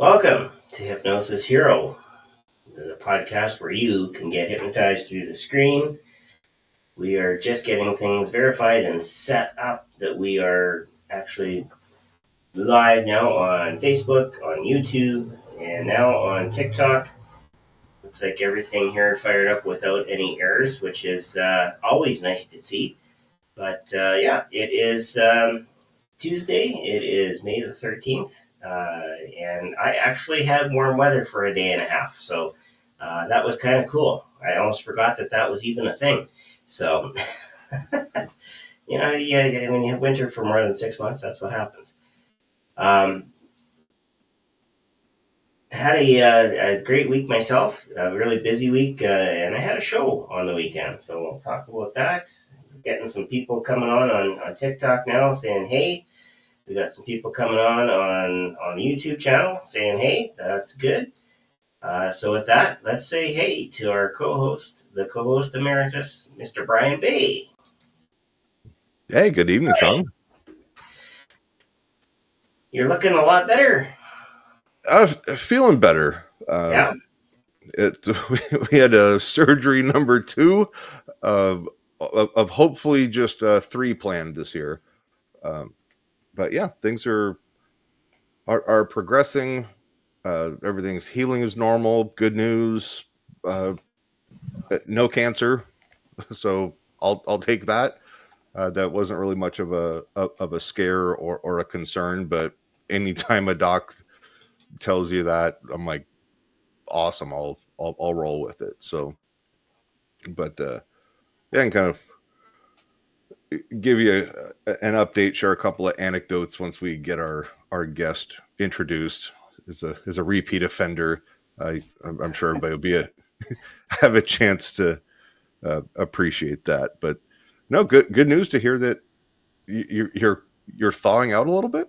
Welcome to Hypnosis Hero, the podcast where you can get hypnotized through the screen. We are just getting things verified and set up that we are actually live now on Facebook, on YouTube, and now on TikTok. Looks like everything here fired up without any errors, which is always nice to see. But it is Tuesday. It is May the 13th. And I actually had warm weather for a day and a half. So that was kind of cool. I almost forgot that was even a thing. So, yeah, when you have winter for more than 6 months, that's what happens. Had a great week myself, a really busy week, and I had a show on the weekend. So we'll talk about that. Getting some people coming on TikTok now saying, hey. We got some people coming on the YouTube channel saying, hey, that's good. So with that, let's say hey to our co-host, the co-host emeritus, Mr. Brian Bay. Hey, good evening, Sean. You're looking a lot better. Feeling better. Yeah. We had a surgery number 2 of hopefully just 3 planned this year. But yeah, things are progressing. Everything's healing as normal. Good news. No cancer, so I'll take that. That wasn't really much of a scare or a concern, but anytime a doc tells you that, I'm like, awesome, I'll roll with it. So, but yeah, and kind of give you an update, share a couple of anecdotes once we get our guest introduced. Is a repeat offender. I'm sure everybody will have a chance to appreciate that. But no, good news to hear that you're thawing out a little bit.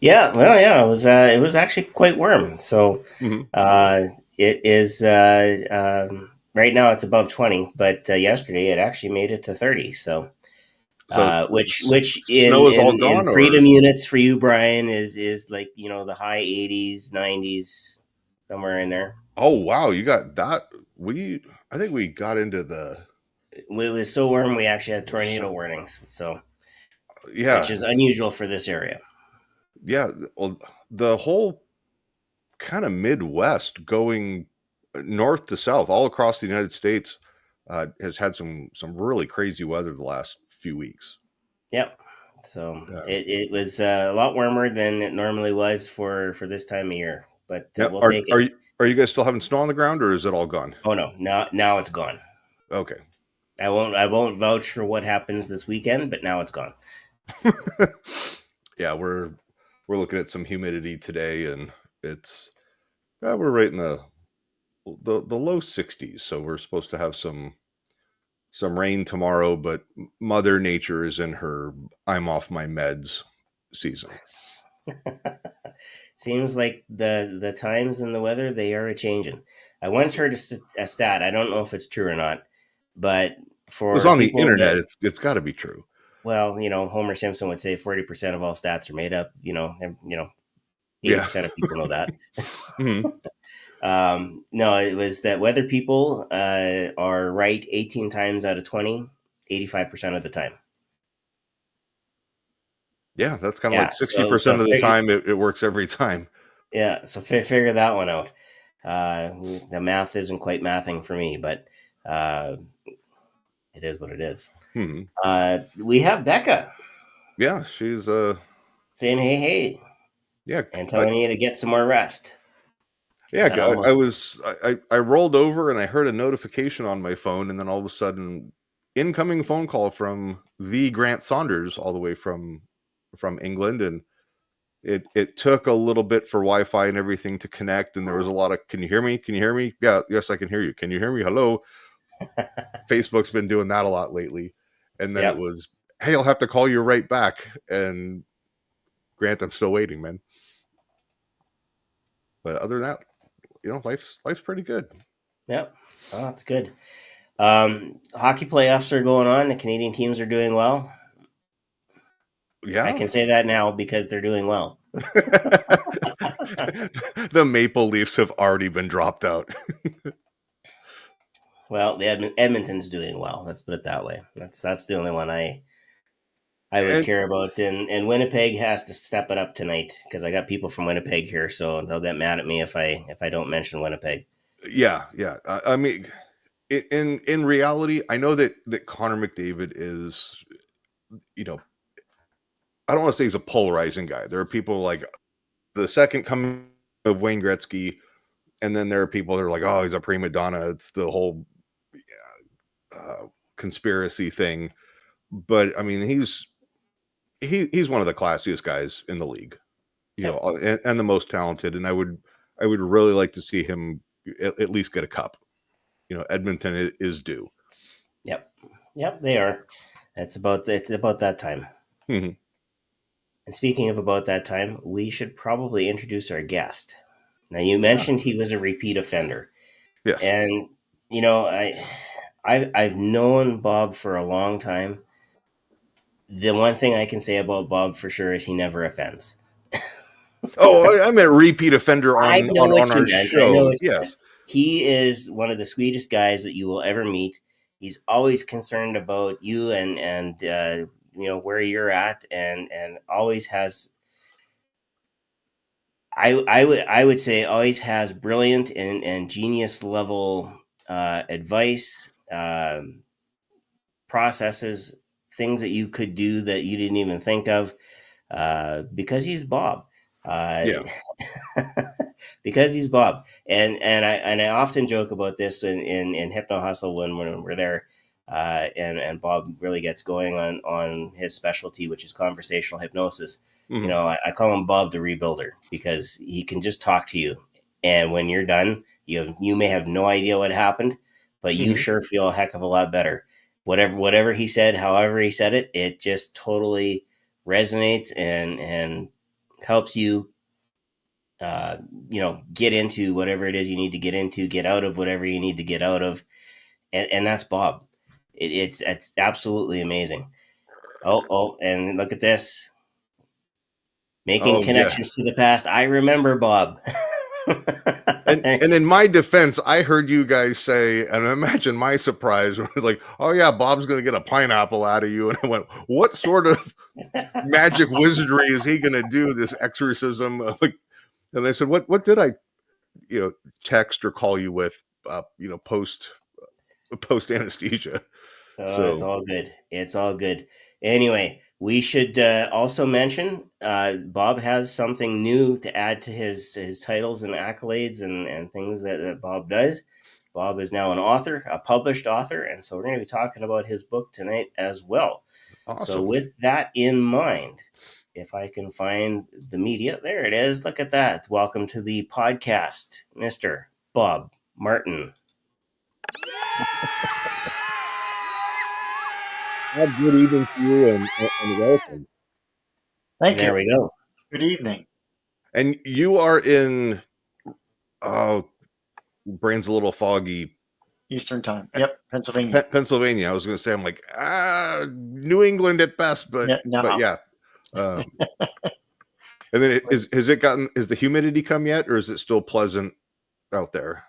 Yeah, well, yeah, it was actually quite warm. So it is right now it's above 20, but yesterday it actually made it to 30. So which snow is all gone, in freedom units for you, Brian, is like, the high 80s, 90s, somewhere in there. Oh wow, you got that. I think we got into It was so warm we actually had tornado warnings. So yeah, which is unusual for this area. Yeah, well, the whole kind of Midwest, going north to south, all across the United States, has had some really crazy weather the last few weeks. Yep. So it was a lot warmer than it normally was for this time of year. But we'll take it. Are you guys still having snow on the ground, or is it all gone? Oh no, now it's gone. Okay. I won't vouch for what happens this weekend, but now it's gone. Yeah, we're looking at some humidity today, and we're right in the low 60s. So we're supposed to have some rain tomorrow, but Mother Nature is in her I'm off my meds season. Seems like the times and the weather, they are a-changing. I once heard a stat. I don't know if it's true or not, but it was on the internet. It's got to be true. Well, Homer Simpson would say 40% of all stats are made up. 80% of people know that. Mm-hmm. No, it was that weather people are right 18 times out of 20, 85% of the time. Yeah, that's kind of like 60% of the time it works every time. Yeah, so figure that one out. The math isn't quite mathing for me, but it is what it is. Mm-hmm. We have Becca. Yeah, she's saying hey. Yeah, and telling you to get some more rest. Yeah, I rolled over and I heard a notification on my phone, and then all of a sudden, incoming phone call from the Grant Saunders, all the way from England, and it took a little bit for Wi-Fi and everything to connect, and there was a lot of, can you hear me? Can you hear me? Yeah, yes, I can hear you. Can you hear me? Hello. Facebook's been doing that a lot lately, and then it was, hey, I'll have to call you right back, and Grant, I'm still waiting, man. But other than that, life's pretty good. Yep. Oh, that's good. Hockey playoffs are going on. The Canadian teams are doing well. Yeah, I can say that now because they're doing well. The maple leaves have already been dropped out. Well, the Edmonton's doing well. Let's put it that way. That's the only one I would And care about. And Winnipeg has to step it up tonight because I got people from Winnipeg here, so they'll get mad at me if I don't mention Winnipeg. yeah, yeah. I mean, in reality, I know that Connor McDavid is, you know, I don't want to say he's a polarizing guy. There are people like the second coming of Wayne Gretzky, and then there are people that are like, oh, he's a prima donna. It's the whole conspiracy thing. But I mean, he's one of the classiest guys in the league, Yep. and the most talented. And I would really like to see him at least get a cup. Edmonton is due. Yep. Yep. They are. It's about that time. Mhm. And speaking of about that time, we should probably introduce our guest. Now, you mentioned he was a repeat offender, Yes. and I've known Bob for a long time. The one thing I can say about Bob for sure is he never offends. Oh, I meant repeat offender I on know what you our meant. I know show. what you meant. Yes. He is one of the sweetest guys that you will ever meet. He's always concerned about you and where you're at, and always has. I would say always has brilliant and genius level advice, processes, things that you could do that you didn't even think of, because he's Bob. Uh, Yeah. because he's Bob, and I often joke about this in Hypno Hustle when we're there, and Bob really gets going on his specialty, which is conversational hypnosis. Mhm. I call him Bob the Rebuilder because he can just talk to you, and when you're done, you may have no idea what happened, but you Mhm. sure feel a heck of a lot better. Whatever he said, however he said it, it just totally resonates and helps you uh, get into whatever it is you need to get into, get out of whatever you need to get out of, and that's Bob. It's absolutely amazing. Oh, and look at this, making Oh yeah. connections to the past. I remember Bob. And in my defense, I heard you guys say, and imagine my surprise when it was like, "Oh yeah, Bob's going to get a pineapple out of you," and I went, "What sort of magic wizardry is he going to do? This exorcism?" Like, and they said, "What did I, text or call you with, post anesthesia?" Oh, it's So all good. It's all good. Anyway, we should also mention Bob has something new to add to his titles and accolades and things that Bob does. Bob is now an author, a published author, and so we're going to be talking about his book tonight as well. So, awesome. with that in mind, if I can find the media, there it is. Look at that. Welcome to the podcast, Mr. Bob Martin. Well, good evening to you and welcome. Thank you. There we go. Good evening. And you are in, oh, brain's a little foggy, Eastern time. Yep. Pennsylvania. Pennsylvania. I was going to say, I'm like, New England at best, but No. yeah. Um, and then has the humidity come yet, or is it still pleasant out there?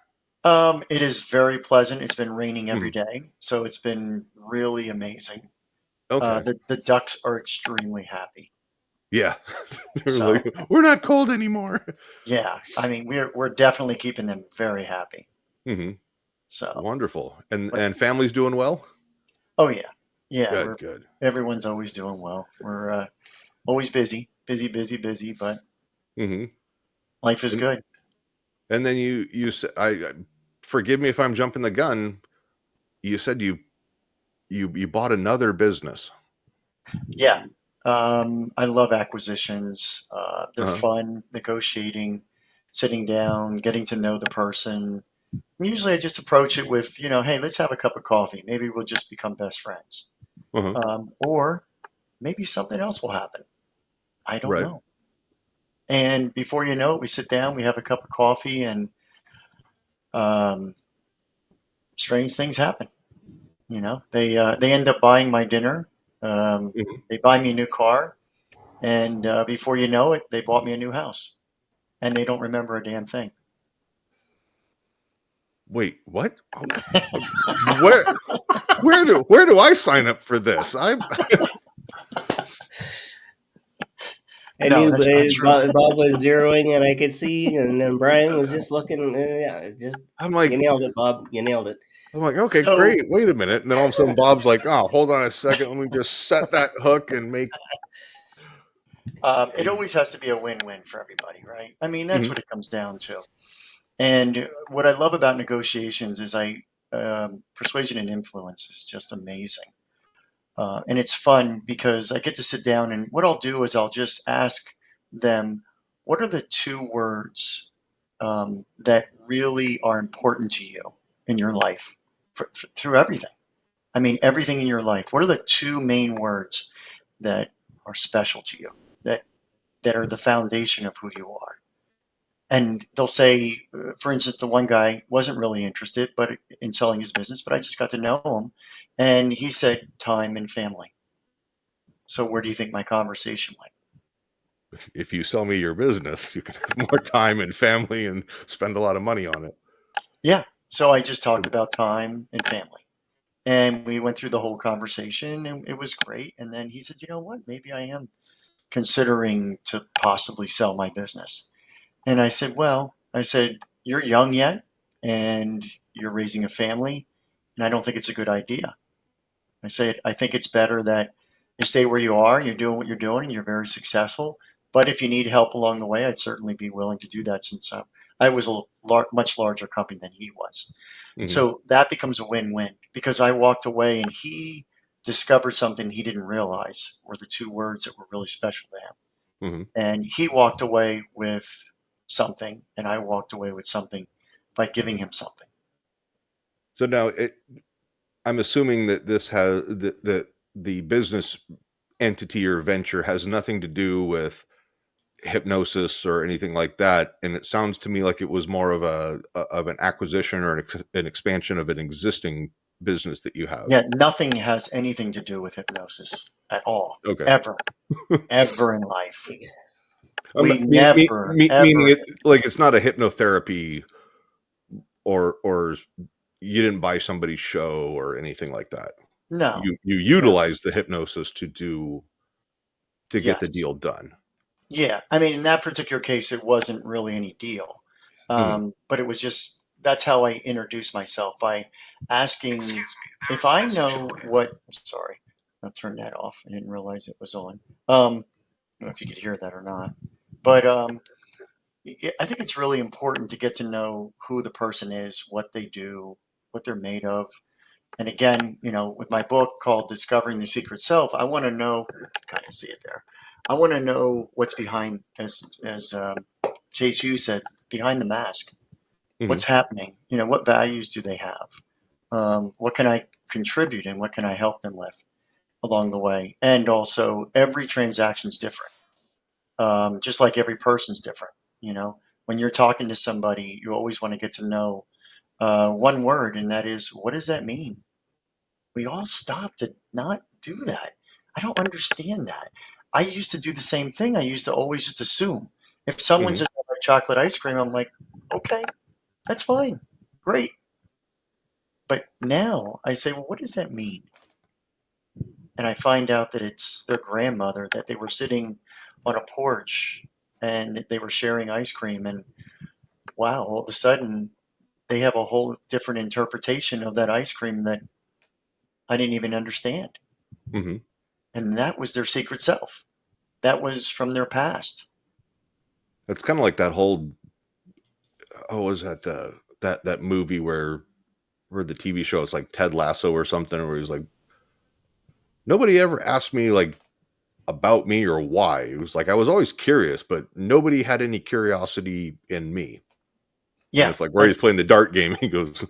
It is very pleasant. It's been raining every Hmm. day, so it's been really amazing. Okay. The ducks are extremely happy. Yeah. They're So like, we're not cold anymore. yeah, I mean we're definitely keeping them very happy. Hmm. So, Wonderful. but And family's doing well? oh yeah, Good, good. everyone's always doing well. We're always busy, but Hmm. life is And, good. and then you said, forgive me if I'm jumping the gun. You said you bought another business. Yeah. I love acquisitions. They're Uh-huh. fun, negotiating, sitting down, getting to know the person. Usually I just approach it with, hey, let's have a cup of coffee. Maybe we'll just become best friends. Uh-huh. Or maybe something else will happen. I don't Right. know. And before you know it, we sit down, we have a cup of coffee, and um, strange things happen. They end up buying my dinner. Mhm. They buy me a new car. And before you know it, they bought me a new house. and they don't remember a damn thing. Wait, what? Where where do I sign up for this? I No, knew that's not true. Bob was zeroing, and I could see, and then Brian was just looking. Yeah, just I'm like, you nailed it, Bob. You nailed it. okay, So great. Wait a minute. And then all of a sudden Bob's like, oh, hold on a second. Let me just set that hook and make. it always has to be a win-win for everybody, right? I mean, that's Mhm. what it comes down to. And what I love about negotiations is persuasion and influence is just amazing. And it's fun because I get to sit down, and what I'll do is I'll just ask them, what are the two words that really are important to you in your life through everything? I mean, everything in your life. What are the two main words that are special to you, that are the foundation of who you are? And they'll say, for instance, the one guy wasn't really interested but in selling his business, but I just got to know him, and he said time and family. So where do you think my conversation went? If you sell me your business, you can have more time and family and spend a lot of money on it. Yeah. So I just talked about time and family. And we went through the whole conversation, and it was great. And then he said, you know what? Maybe I am considering to possibly sell my business. And I said, you're young yet and you're raising a family. And I don't think it's a good idea. I said, I think it's better that you stay where you are and you're doing what you're doing and you're very successful. But if you need help along the way, I'd certainly be willing to do that since I was a much larger company than he was. Mhm. So that becomes a win-win because I walked away and he discovered something he didn't realize were the two words that were really special to him. Mhm. And he walked away with something, and I walked away with something by giving him something. So now I'm assuming that this has that the business entity or venture has nothing to do with hypnosis or anything like that, and it sounds to me like it was more of an acquisition or an expansion of an existing business that you have. Yeah, nothing has anything to do with hypnosis at all, Okay. ever, ever in life. I'm We never, meaning ever. it like it's not a hypnotherapy or you didn't buy somebody's show or anything like that. No, You no, utilize the hypnosis to get the yes. deal done. Yeah. I mean, in that particular case, it wasn't really any deal. Mhm. But it was just, that's how I introduced myself by asking if I know what, sorry, I'll turn that off. I didn't realize it was on. I don't know if you could hear that or not. But I think it's really important to get to know who the person is, what they do, what they're made of. And again, with my book called Discovering the Secret Self, I want to know, kind of see it there. I want to know what's behind, as Chase Hughes said, behind the mask. Mhm. What's happening? What values do they have? What can I contribute and what can I help them with along the way? And also, every transaction's different, just like every person's different. When you're talking to somebody, you always want to get to know one word, and that is, what does that mean? We all stop to not do that. I don't understand that. I used to do the same thing. I used to always just assume. If someone Mhm. says I like chocolate ice cream, I'm like, okay, that's fine. Great. But now I say, well, what does that mean? And I find out that it's their grandmother, that they were sitting on a porch and they were sharing ice cream. And wow, all of a sudden they have a whole different interpretation of that ice cream that I didn't even understand. Mhm. And that was their secret self. That was from their past. It's kind of like that whole was that that movie where the TV show it's like Ted Lasso or something where he's like nobody ever asked me like about me or why. It was like I was always curious, but nobody had any curiosity in me. And Yeah. it's like where he's playing the dart game, he goes,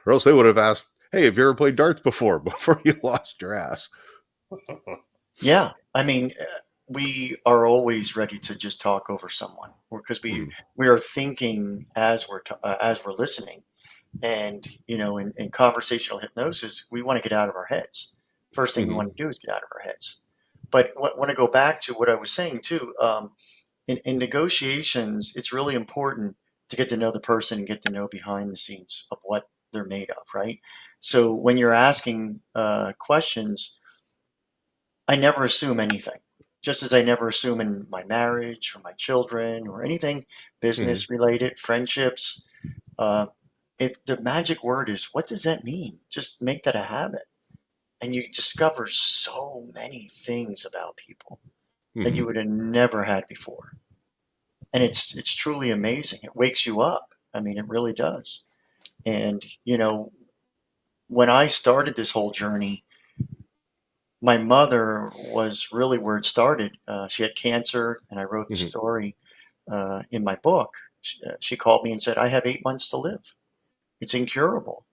or else they would have asked, "Hey, have you ever played darts before?" Before you lost your ass. Yeah. I mean, we are always ready to just talk over someone because we, Mhm. we are thinking as we're listening. And, in conversational hypnosis, we want to get out of our heads. First thing we Mhm. want to do is get out of our heads. But want to go back to what I was saying too. in negotiations, it's really important to get to know the person and get to know behind the scenes of what they're made of, right? So when you're asking questions, I never assume anything. Just as I never assume in my marriage or my children or anything Hmm. business related, friendships. Uh, if the magic word is, what does that mean? Just make that a habit, and you discover so many things about people that Hmm. you would have never had before. And it's truly amazing. It wakes you up. I mean, it really does. And when I started this whole journey, my mother was really where it started. She had cancer, and I wrote the Hmm. story in my book. She called me and said, "I have 8 months to live. It's incurable."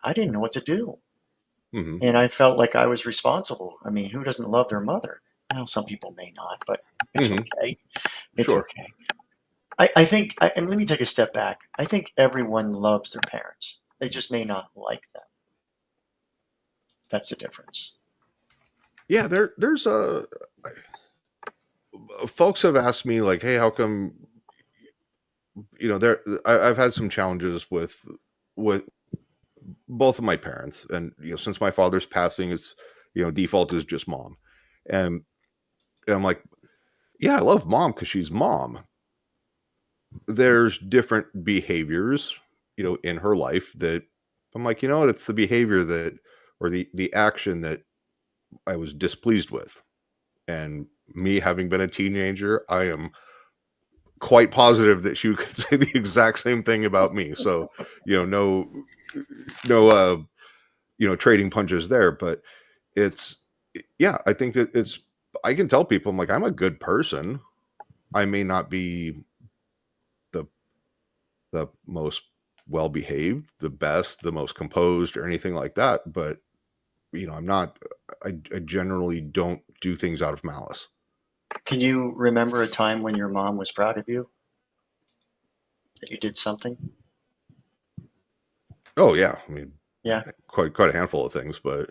I didn't know what to do, Hmm. and I felt like I was responsible. I mean, who doesn't love their mother? Well, some people may not, but it's Hmm. okay. It's Sure. okay. I think, and let me take a step back. I think everyone loves their parents. They just may not like them. That's the difference. Yeah, there's folks have asked me like, hey, how come I've had some challenges with both of my parents, and since my father's passing, it's default is just mom, and, I'm like, yeah, I love mom because she's mom. There's different behaviors in her life that I'm like, you know what, it's the behavior that, or the action that I was displeased with. And me having been a teenager, I am quite positive that she could say the exact same thing about me. So, no, no, trading punches there. But it's, yeah, I think that I can tell people, I'm like, I'm a good person. I may not be the most well behaved, the best, the most composed, or anything like that. But I'm not. I generally don't do things out of malice. Can you remember a time when your mom was proud of you, that you did something? Oh yeah, I mean, Yeah. quite a handful of things, but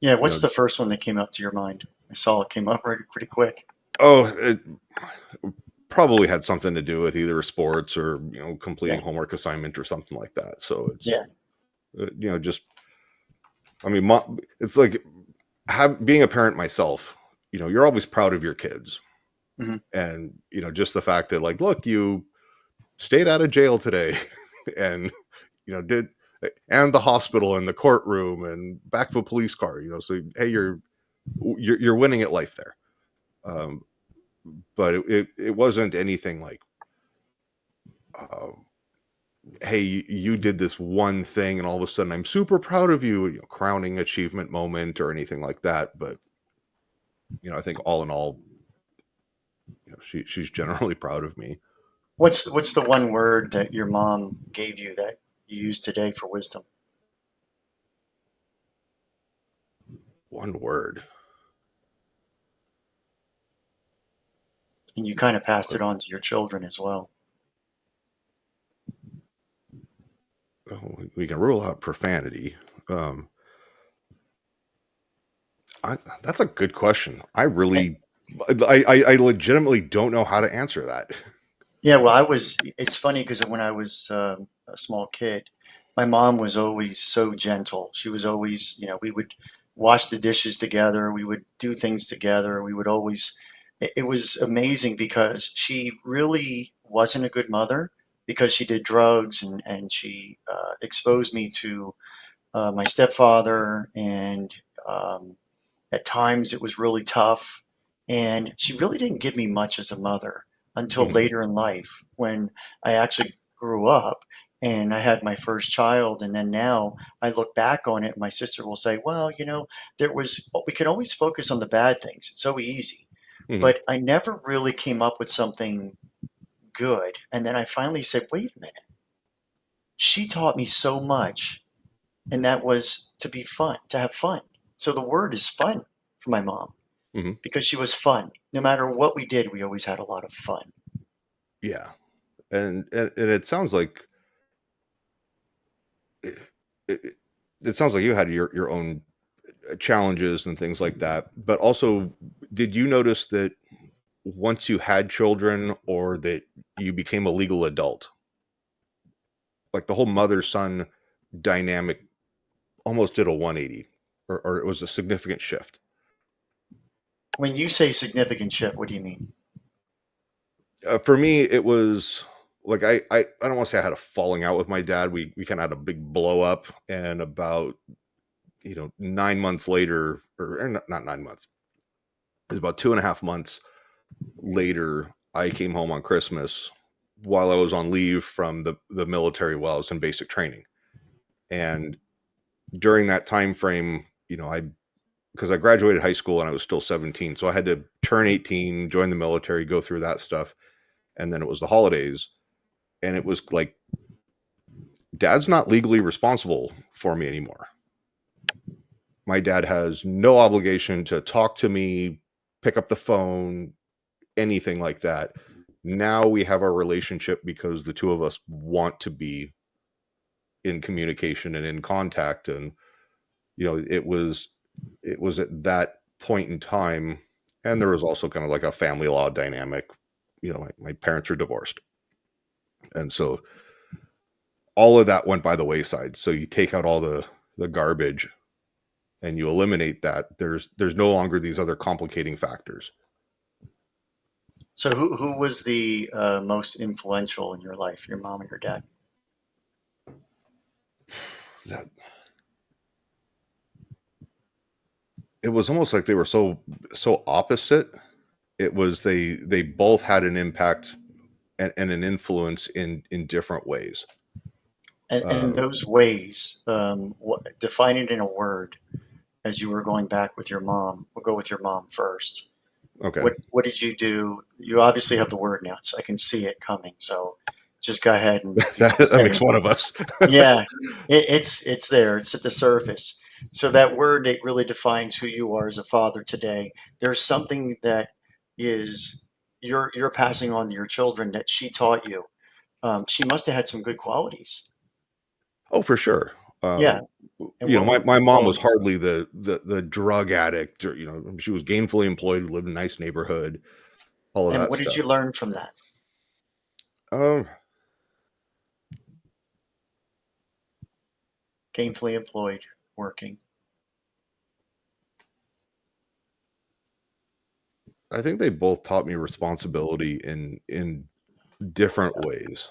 Yeah. you What's know, the first one that came up to your mind? I saw it came up pretty quick. oh, it probably had something to do with either sports or Yeah. completing homework assignment or something like that. So it's Yeah. just, I mean, it's like being a parent myself. You're always proud of your kids, Hmm. and just the fact that, like, look, you stayed out of jail today, and did, and the hospital and the courtroom and back of a police car. So hey, you're winning at life there. Um, but it wasn't anything like, uh, hey, you did this one thing, and all of a sudden I'm super proud of you, crowning achievement moment or anything like that. But I think all in all, she's generally proud of me. What's the one word that your mom gave you that you use today for wisdom? One word. And you kind of passed it on to your children as well. We can rule out profanity. Um, that's a good question. I legitimately don't know how to answer that. Yeah, well, it's funny because when I was a small kid, my mom was always so gentle. She was always, we would wash the dishes together, we would do things together. We would always, it was amazing because she really wasn't a good mother because she did drugs and she exposed me to my stepfather. And um, at times it was really tough. And she really didn't give me much as a mother until Mhm. later in life when I actually grew up and I had my first child. And then now I look back on it, and my sister will say, well, we can always focus on the bad things. It's so easy. Mhm. But I never really came up with something good. And then I finally said, wait a minute. She taught me so much, and that was to be fun, to have fun. So the word is fun for my mom Mhm. because she was fun. No matter what we did, we always had a lot of fun. Yeah, and it sounds like it, it, it sounds like you had your own challenges and things like that. But also, did you notice that once you had children or that you became a legal adult. Like the whole mother-son dynamic almost did a 180, or it was a significant shift. When you say significant shift, what do you mean? For me, it was like I don't want to say I had a falling out with my dad. We kind of had a big blow up, and about 9 months later, or not 9 months, it was about 2.5 months later. I came home on Christmas while I was on leave from the military while I was in basic training, and during that time frame, because I graduated high school and I was still 17, so I had to turn 18, join the military, go through that stuff. And then it was the holidays, and it was like, Dad's not legally responsible for me anymore. My dad has no obligation to talk to me, pick up the phone, anything like that. Now we have our relationship because the two of us want to be in communication and in contact. And, it was at that point in time. And there was also kind of like a family law dynamic. My parents are divorced. And so all of that went by the wayside. So you take out all the garbage and you eliminate that. There's no longer these other complicating factors. So who was the most influential in your life, your mom or your dad? It was almost like they were so opposite. It was they both had an impact and an influence in different ways. And those ways, define it in a word as you were going back with your mom. We'll go with your mom first. Okay. What did you do? You obviously have the word now, so I can see it coming. So just go ahead and that makes one of us. Yeah, it's there. It's at the surface. So that word, it really defines who you are as a father today. There's something that is you're passing on to your children that she taught you. She must have had some good qualities. Oh, for sure. Yeah. And my mom was hardly the drug addict, or she was gainfully employed, lived in a nice neighborhood, all of And that what stuff. did you learn from that? Gainfully employed, working. I think they both taught me responsibility in different ways.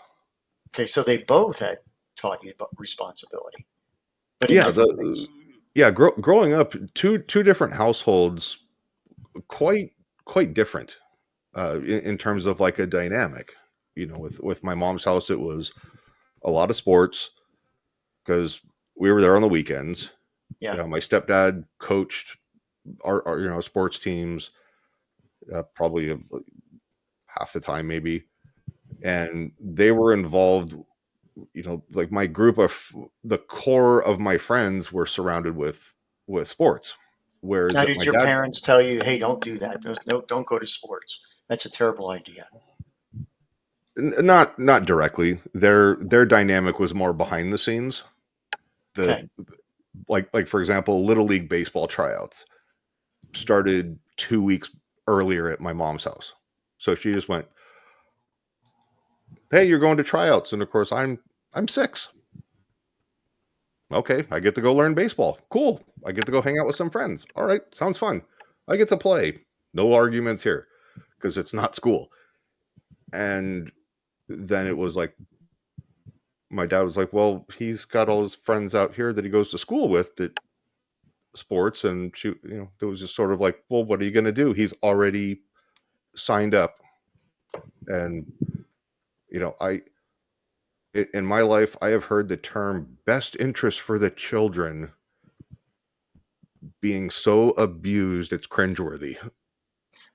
Okay, so they both had taught you about responsibility, but in Yeah, different ways. growing up, two different households, quite different in terms of like a dynamic. With my mom's house, it was a lot of sports because we were there on the weekends. Yeah. My stepdad coached our sports teams, probably half the time maybe, and they were involved. Like my group of the core of my friends were surrounded with sports. Whereas Now, at did my your dad's, parents tell you, "Hey, don't do that. No, don't go to sports. That's a terrible idea." not directly. Their dynamic was more behind the scenes. Okay. Like for example, Little League baseball tryouts started 2 weeks earlier at my mom's house. So she just went, "Hey, you're going to tryouts," and of course I'm 6. Okay, I get to go learn baseball. Cool. I get to go hang out with some friends. All right, sounds fun. I get to play. No arguments here because it's not school. And then it was like, my dad was like, well, he's got all his friends out here that he goes to school with that sports. And it was just sort of like, well, what are you going to do? He's already signed up. And, in my life, I have heard the term best interest for the children being so abused, it's cringeworthy.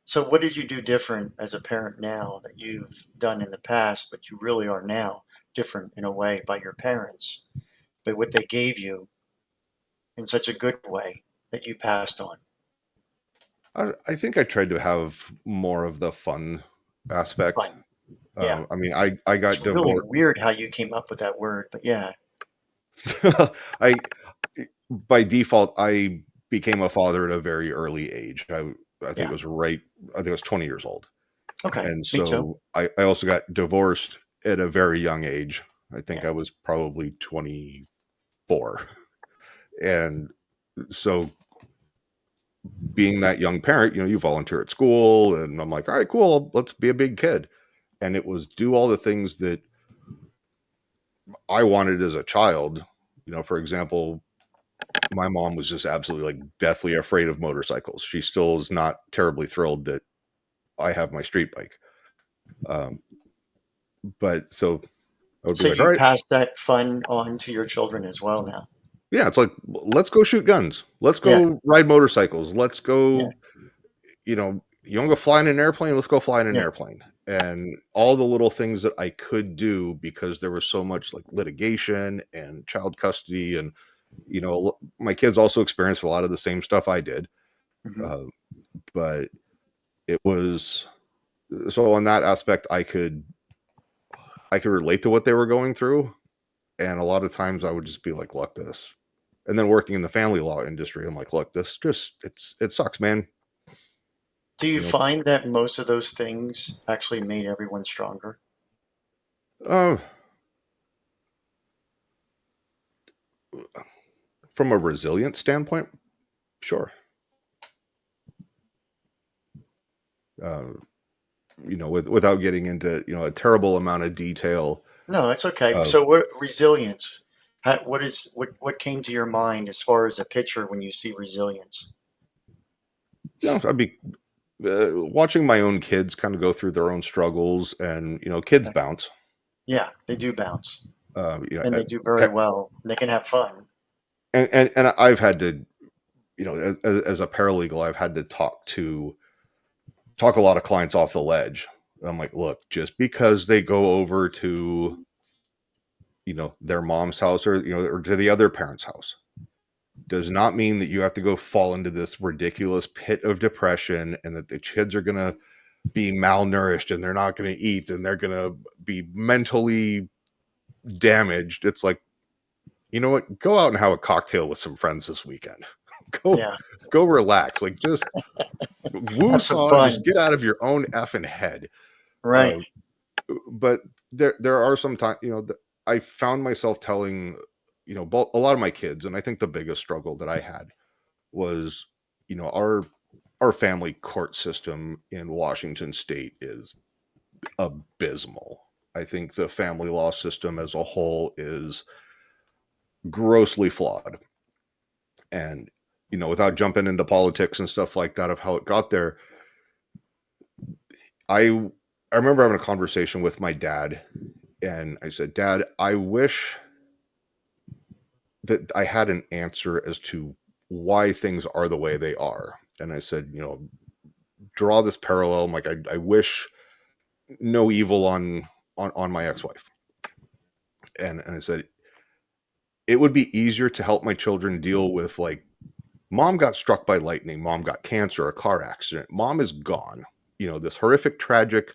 So, what did you do different as a parent now that you've done in the past, but you really are now different in a way by your parents, but what they gave you in such a good way that you passed on? I think I tried to have more of the fun aspect. Fun. Yeah. I mean, I got It's really divorced. weird how you came up with that word, but yeah. I by default I became a father at a very early age. I think Yeah. it was 20 years old. Okay. And Me too. so I also got divorced at a very young age. I think Yeah. I was probably 24. And so being that young parent, you volunteer at school, and I'm like, all right, cool, let's be a big kid. And it was do all the things that I wanted as a child. For example, my mom was just absolutely like deathly afraid of motorcycles. She still is not terribly thrilled that I have my street bike. But so I would be So like, all you right, pass that fun on to your children as well now. yeah, it's like, let's go shoot guns. Let's Yeah. go ride motorcycles. Let's Yeah. go, you want to go fly in an airplane? Let's go fly in an Yeah. airplane. And all the little things that I could do, because there was so much like litigation and child custody. And, my kids also experienced a lot of the same stuff I did. Mhm. But it was, so on that aspect, I could relate to what they were going through. And a lot of times I would just be like, look, this. And then working in the family law industry, I'm like, look, this just, it sucks, man. Do you You know, find that most of those things actually made everyone stronger? uh, from a resilience standpoint, sure. Uh, without getting into, a terrible amount of detail. No, it's okay. Of, So what resilience? What came to your mind as far as a picture when you see resilience? I'd be watching my own kids kind of go through their own struggles, and, kids Okay. bounce. Yeah, they do bounce, Uh, you know, and uh, they do very well. They can have fun. and I've had to, as a paralegal, I've had to talk a lot of clients off the ledge. I'm like, look, just because they go over to, their mom's house, or, or to the other parent's house, does not mean that you have to go fall into this ridiculous pit of depression, and that the kids are going to be malnourished, and they're not going to eat, and they're going to be mentally damaged. It's like, you know what? Go out and have a cocktail with some friends this weekend. go Yeah, go relax. Like, just have some woo-saw, just fun. get out of your own effing head. Right. Uh, but there are some times, I found myself telling, a lot of my kids, and I think the biggest struggle that I had was, our family court system in Washington State is abysmal. I think the family law system as a whole is grossly flawed. And, without jumping into politics and stuff like that of how it got there, I remember having a conversation with my dad, and I said, Dad, I wish that I had an answer as to why things are the way they are. And I said, draw this parallel. I'm like, I wish no evil on my ex-wife. And I said, it would be easier to help my children deal with, like, mom got struck by lightning, mom got cancer, a car accident, mom is gone. This horrific, tragic,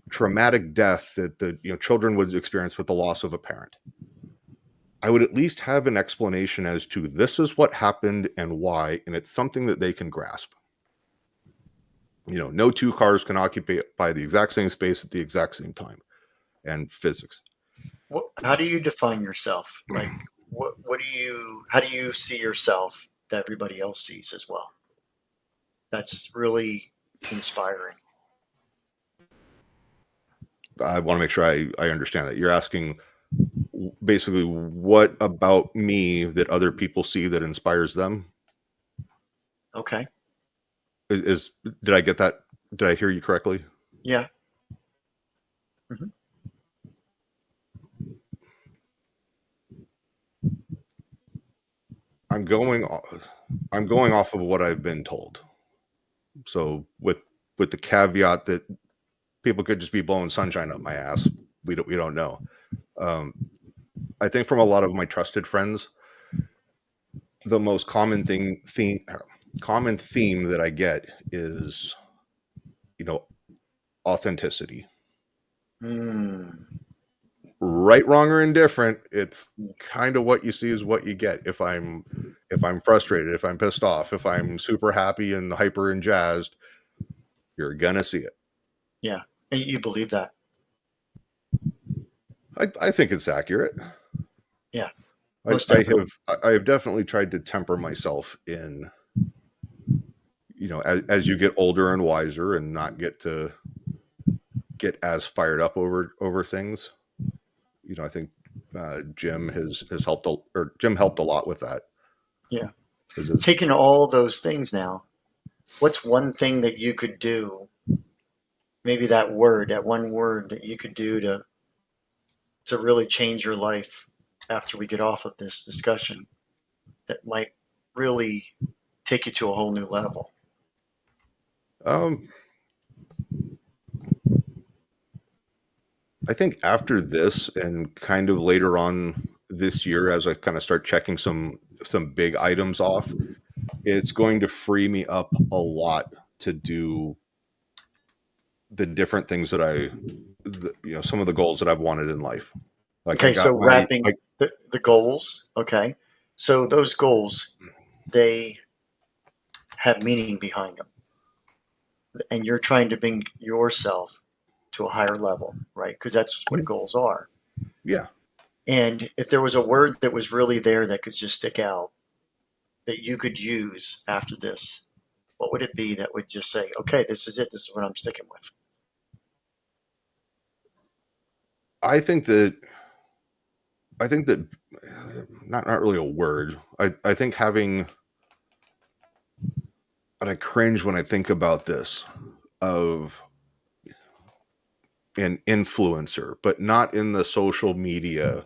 traumatic death that the children would experience with the loss of a parent. I would at least have an explanation as to this is what happened and why, and it's something that they can grasp. No two cars can occupy the exact same space at the exact same time, and physics. How do you define yourself? Like, how do you see yourself that everybody else sees as well? That's really inspiring. I want to make sure I understand that. You're asking basically what about me that other people see that inspires them? Okay. Did I get that? Did I hear you correctly? Yeah. Hmm. I'm going off of what I've been told. So with the caveat that people could just be blowing sunshine up my ass. We don't know. I think from a lot of my trusted friends, the most common theme that I get is, authenticity. Mm. Right, wrong, or indifferent, it's kind of what you see is what you get. If I'm frustrated, if I'm pissed off, if I'm super happy and hyper and jazzed, you're gonna see it. Yeah. And you believe that. I think it's accurate. Yeah. I, Most I definitely. have I have definitely tried to temper myself in, as you get older and wiser and not get as fired up over things. I think Jim has helped or Jim helped a lot with that. Yeah. 'Cause it's, Taking all those things now, what's one thing that you could do? Maybe that one word that you could do to really change your life after we get off of this discussion that might really take you to a whole new level. um, I think after this and kind of later on this year, as I kind of start checking some big items off, it's going to free me up a lot to do the different things that some of the goals that I've wanted in life. Like I Okay, got so my, wrapping the goals. Okay, so those goals, they have meaning behind them, and you're trying to bring yourself to a higher level, right? Because that's what goals are. yeah. And if there was a word that was really there that could just stick out that you could use after this, what would it be that would just say, okay, this is it. This is what I'm sticking with? I think that I think that not really a word. I think having, but I cringe when I think about this, of an influencer, but not in the social media.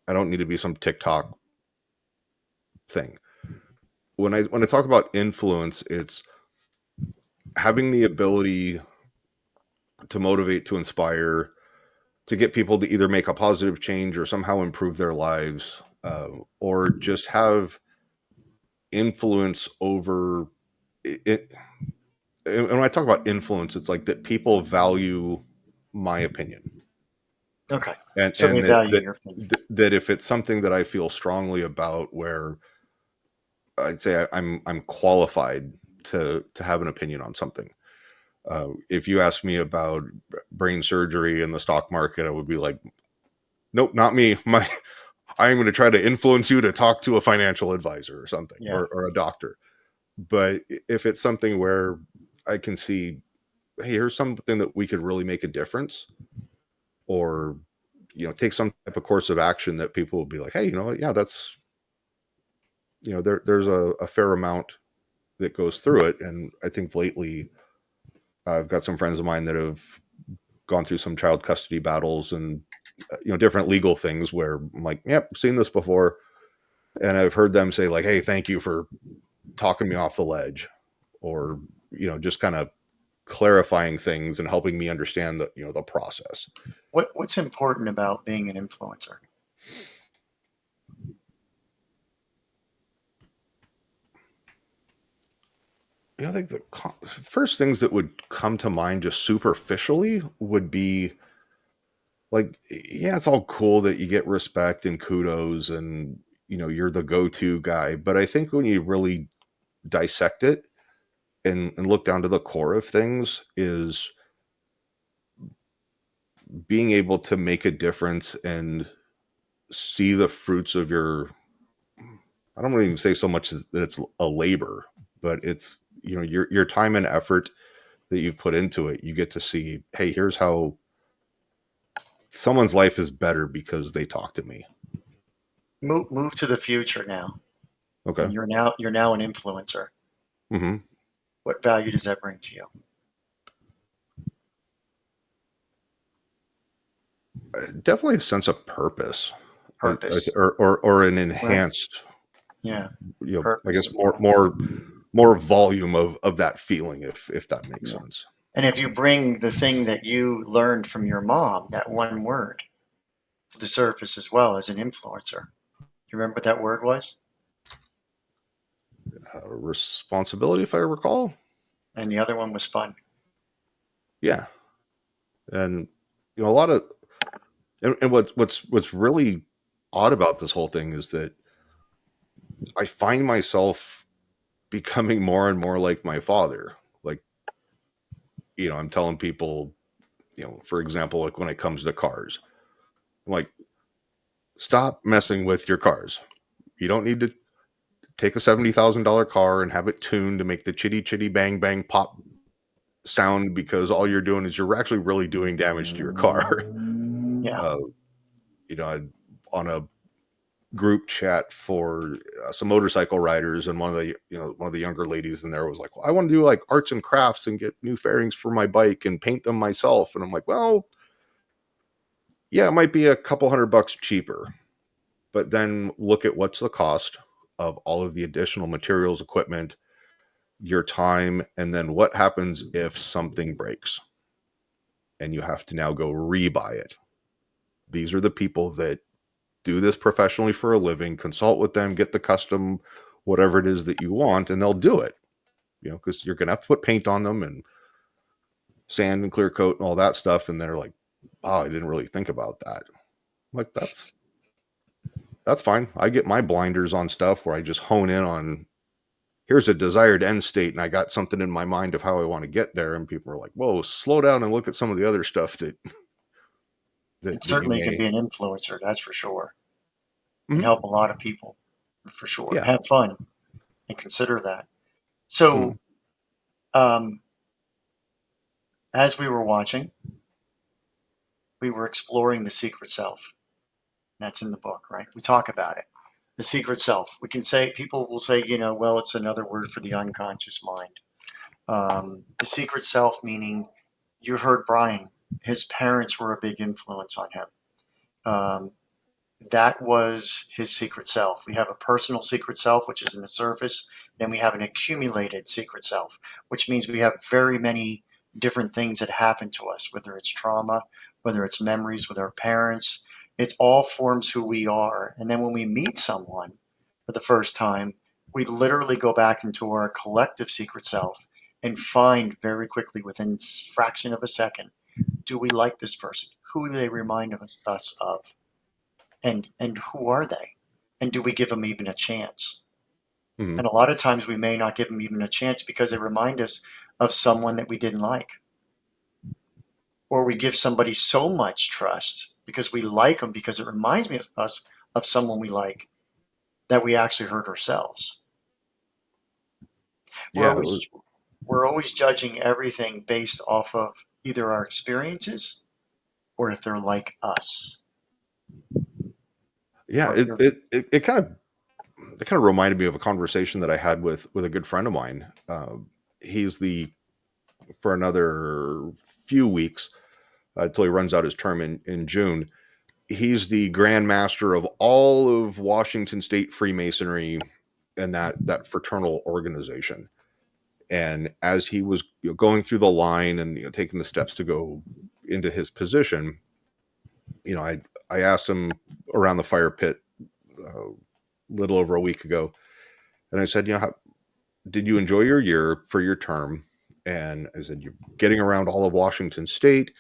I don't need to be some TikTok thing. When I talk about influence, it's having the ability to motivate, to inspire, to get people to either make a positive change or somehow improve their lives, or just have influence over it. And when I talk about influence, it's like that people value my opinion, Okay, and so they value your opinion. that if it's something that I feel strongly about, where I'd say I'm qualified to have an opinion on something. If you ask me about brain surgery and the stock market, I would be like, nope, not me. I'm going to try to influence you to talk to a financial advisor or something, Yeah. or a doctor. But if it's something where I can see, hey, here's something that we could really make a difference, or take some type of course of action that people will be like, hey, you know what? Yeah, that's there's a fair amount that goes through it. And I think lately I've got some friends of mine that have gone through some child custody battles and different legal things where I'm like, yep, seen this before. And I've heard them say like, hey, thank you for talking me off the ledge, or just kind of clarifying things and helping me understand the process. What's important about being an influencer? I think the first things that would come to mind just superficially would be like, yeah, it's all cool that you get respect and kudos and you're the go-to guy, but I think when you really dissect it and look down to the core of things, is being able to make a difference and see the fruits of your, I don't want to even say so much as that it's a labor, but it's your time and effort that you've put into it. You get to see, hey, here's how someone's life is better because they talk to me. Move to the future now, Okay. and you're now an influencer. Mm-hmm. What value does that bring to you? Definitely a sense of purpose, Purpose, or an right? enhanced, Yeah, I guess purpose. more volume of that feeling, if that makes Yeah. sense. And if you bring the thing that you learned from your mom, that one word, to the surface as well as an influencer, do you remember what that word was? Responsibility, if I recall. And the other one was fun. Yeah. And a lot of, and what's really odd about this whole thing is that I find myself becoming more and more like my father. Like, I'm telling people, for example, like when it comes to cars, I'm like, stop messing with your cars. You don't need to take a $70,000 car and have it tuned to make the chitty chitty bang bang pop sound, because all you're doing is you're actually really doing damage to your car. Yeah. On a group chat for some motorcycle riders, and one of the younger ladies in there was like, well, I want to do like arts and crafts and get new fairings for my bike and paint them myself. And I'm like, well, yeah, it might be a couple $100 cheaper, but then look at what's the cost of all of the additional materials, equipment, your time, and then what happens if something breaks and you have to now go rebuy it. These are the people that do this professionally for a living. Consult with them, get the custom whatever it is that you want, and they'll do it. Because you're gonna have to put paint on them and sand and clear coat and all that stuff. And they're like, oh, I didn't really think about that. I'm like, that's fine. I get my blinders on stuff where I just hone in on, here's a desired end state, and I got something in my mind of how I want to get there. And people are like, whoa, slow down and look at some of the other stuff that It certainly can be an influencer, that's for sure. And help a lot of people, for sure. Yeah. Have fun and consider that. So, as we were watching, we were exploring the secret self. That's in the book, right? We talk about it. The secret self. We can say, people will say, well, it's another word for the unconscious mind. The secret self, meaning, you heard Brian, his parents were a big influence on him. That was his secret self. We have a personal secret self, which is in the surface. Then we have an accumulated secret self, which means we have very many different things that happen to us, whether it's trauma, whether it's memories with our parents. It all forms who we are. And then when we meet someone for the first time, we literally go back into our collective secret self and find very quickly, within a fraction of a second, do we like this person? Who do they remind us of? And who are they? And do we give them even a chance? Mm-hmm. And a lot of times we may not give them even a chance because they remind us of someone that we didn't like. Or we give somebody so much trust because we like them, because it reminds us of someone we like, that we actually hurt ourselves. Yeah. We're always judging everything based off of either our experiences or if they're like us. Yeah, it kind of reminded me of a conversation that I had with a good friend of mine. He's for another few weeks until he runs out his term in June. He's the Grand Master of all of Washington State Freemasonry and that fraternal organization. And as he was going through the line and taking the steps to go into his position, I asked him around the fire pit a little over a week ago, and I said, did you enjoy your year for your term? And I said, you're getting around all of Washington State.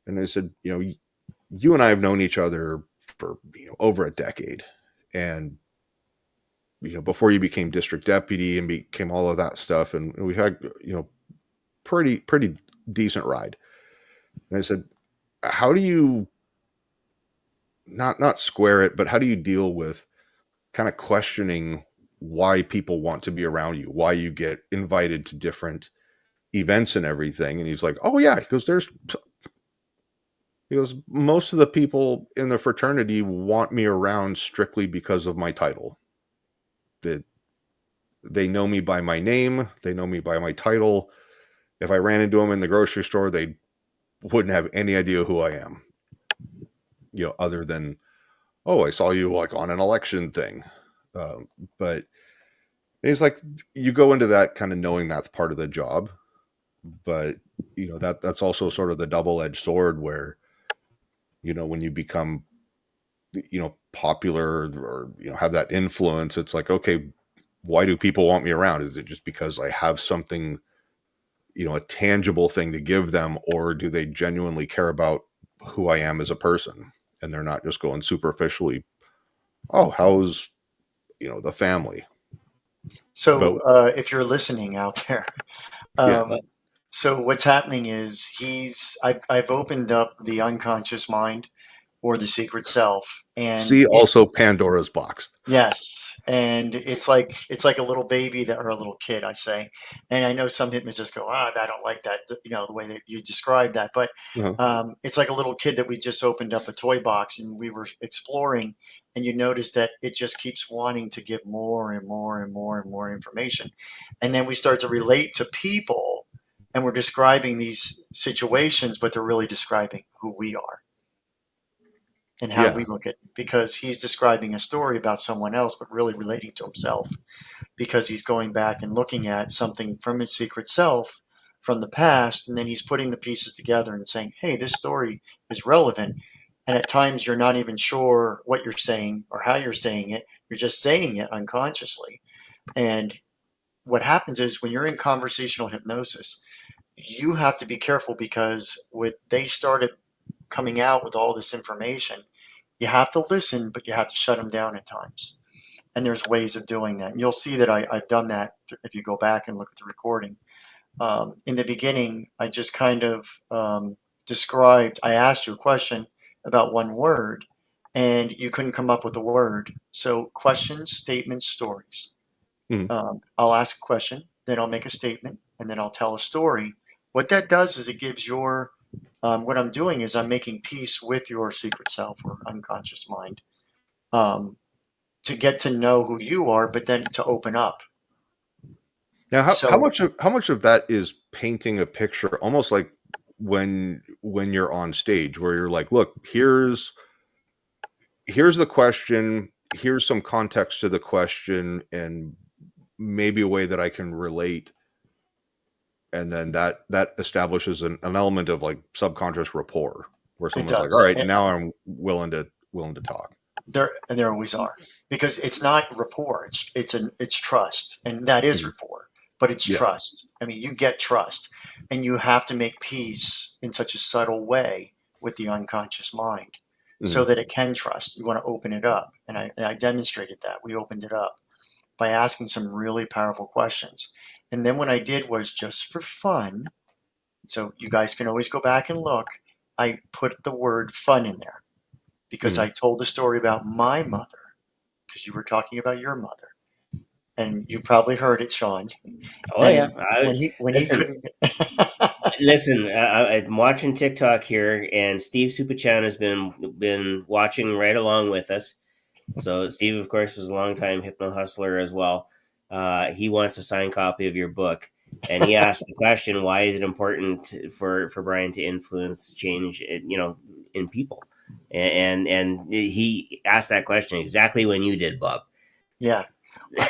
And I said, you and I have known each other for over a decade, and before you became district deputy and became all of that stuff, and we've had pretty decent ride. And I said, how do you not square it, but how do you deal with kind of questioning why people want to be around you, why you get invited to different events and everything? And he's like, oh yeah, he goes, most of the people in the fraternity want me around strictly because of my title. That they know me by my name, they know me by my title. If I ran into them in the grocery store, they wouldn't have any idea who I am. Other than, oh, I saw you like on an election thing. But it's like, you go into that kind of knowing that's part of the job, but that's also sort of the double-edged sword where, when you become, popular or, have that influence, it's like, okay, why do people want me around? Is it just because I have something, a tangible thing to give them, or do they genuinely care about who I am as a person? And they're not just going superficially, oh, how's, the family. So if you're listening out there, Yeah. So what's happening is I've opened up the unconscious mind or the secret self, and See also Pandora's box. yes, and it's like a little baby that or a little kid, I say. And I know some hypnotists go, I don't like that, the way that you describe that. But Uh-huh. it's like a little kid that we just opened up a toy box and we were exploring, and you notice that it just keeps wanting to give more and more and more and more information, and then we start to relate to people, and we're describing these situations, but they're really describing who we are and how we Yeah. look at it, because he's describing a story about someone else but really relating to himself, because he's going back and looking at something from his secret self from the past, and then he's putting the pieces together and saying, hey, this story is relevant. And at times you're not even sure what you're saying or how you're saying it, you're just saying it unconsciously. And what happens is when you're in conversational hypnosis, you have to be careful, because with they started coming out with all this information, you have to listen, but you have to shut them down at times. And there's ways of doing that. And you'll see that I've done that if you go back and look at the recording. In the beginning, I just kind of described, I asked you a question about one word, and you couldn't come up with a word. So, questions, statements, stories. Mhm. I'll ask a question, then I'll make a statement, and then I'll tell a story. What that does is it gives what I'm doing is I'm making peace with your secret self or unconscious mind, um, to get to know who you are, but then to open up. Now, So, how much of that is painting a picture, almost like when you're on stage, where you're like, look, here's the question, here's some context to the question, and maybe a way that I can relate, and then that establishes an element of like subconscious rapport, where it someone's like, all does. right, And now I'm willing to talk. there always are, because it's not rapport. It's trust, and that is Mhm. rapport, but it's Yeah. trust. I mean, you get trust, and you have to make peace in such a subtle way with the unconscious mind, so Mhm. that it can trust. You want to open it up, and I demonstrated that. We opened it up by asking some really powerful questions, and then what I did was, just for fun, so you guys can always go back and look, I put the word fun in there, because Mhm. I told a story about my mother, because you were talking about your mother, and you probably heard it, Shawn. Oh yeah, And when he listen. couldn't, Listen, I'm watching TikTok here, and Steve Supachan has been watching right along with us. So Steve, of course, is a longtime hypno hustler as well. He wants a signed copy of your book, and he asked the question: why is it important for Brian to influence change, in people? And he asked that question exactly when you did, Bob. yeah,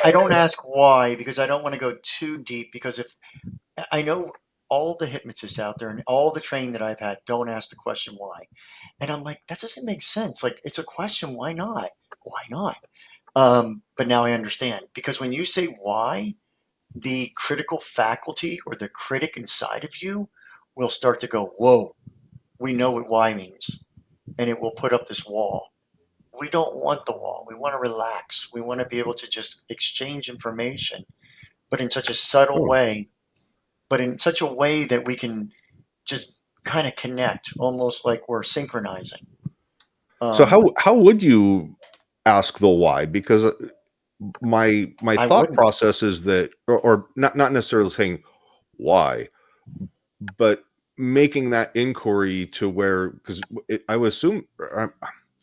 I don't ask why, because I don't want to go too deep. Because if I know all the hypnotists out there and all the training that I've had, don't ask the question why, and I'm like, that doesn't make sense. Like, it's a question, why not? Why not? But now I understand, because when you say why, the critical faculty or the critic inside of you will start to go, whoa, we know what why means. And it will put up this wall. We don't want the wall. We want to relax. We want to be able to just exchange information, but in such a subtle Sure. way, but in such a way that we can just kind of connect, almost like we're synchronizing. So Um, how would you ask the why? Because my I thought wouldn't. process is that, or not necessarily saying why, but making that inquiry to where, because I would assume,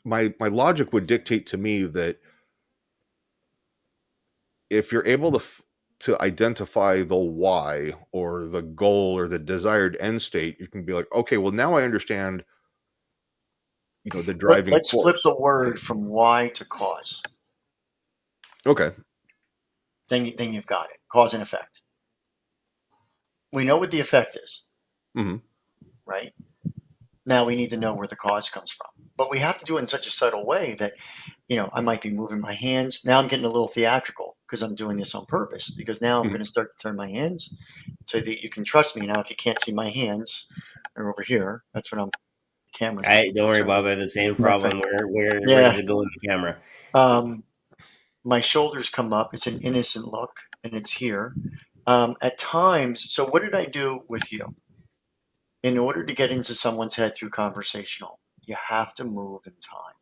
my logic would dictate to me that if you're able to identify the why or the goal or the desired end state, you can be like, okay, well now I understand, the driving Let's flip force. the word from why to cause. Okay. Then you've got it. Cause and effect. We know what the effect is, Hmm. right? Now we need to know where the cause comes from. But we have to do it in such a subtle way that, I might be moving my hands. Now I'm getting a little theatrical because I'm doing this on purpose. Because now I'm Hmm. going to start to turn my hands so that you can trust me. Now, if you can't see my hands, they're over here. That's what I'm. Camera's not I don't worry, showing Bob. me. I have the same Okay. problem. Where does Yeah. it go in the camera? Um, my shoulders come up. It's an innocent look, and it's here. At times, so what did I do with you? In order to get into someone's head through conversational, you have to move in time.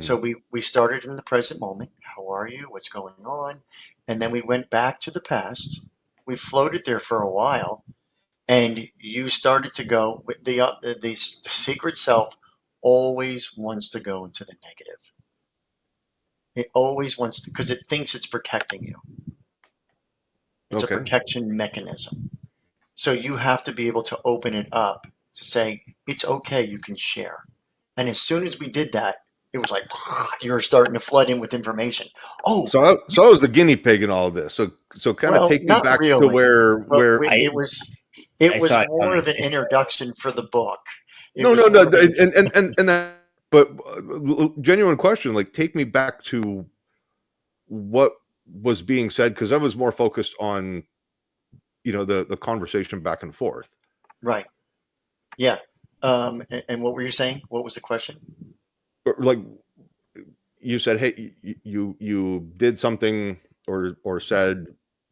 So Mhm. we started in the present moment. How are you? What's going on? And then we went back to the past. We floated there for a while, and you started to go with the secret self always wants to go into the negative. It always wants to, because it thinks it's protecting you. It's a Okay. protection mechanism. So you have to be able to open it up to say, it's okay, you can share. And as soon as we did that, it was like you're starting to flood in with information. Oh, So I was the guinea pig in all of this. So kind of well, take me not back to really. But where I it I was saw it more of coming. an introduction for the book. It no was no no more of an and that, but genuine question, like take me back to what was being said, because I was more focused on the conversation back and forth. right. Yeah. And what were you saying? What was the question? Like you said, hey, you did something or said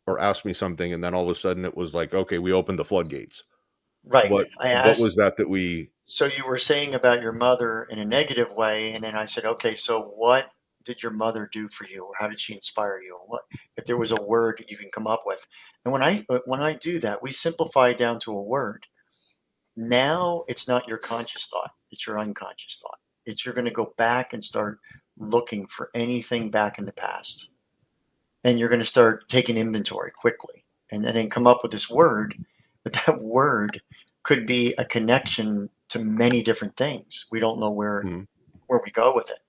or asked me something, and then all of a sudden it was like, okay, we opened the floodgates. Right. I What was asked. that we? So you were saying about your mother in a negative way, and then I said, okay, so what did your mother do for you, or how did she inspire you? And what if there was a word you can come up with? And when I do that, we simplify it down to a word. Now it's not your conscious thought; it's your unconscious thought. It's you're going to go back and start looking for anything back in the past, and you're going to start taking inventory quickly, and then come up with this word. But that word could be a connection to many different things. We don't know Mhm. where we go with it.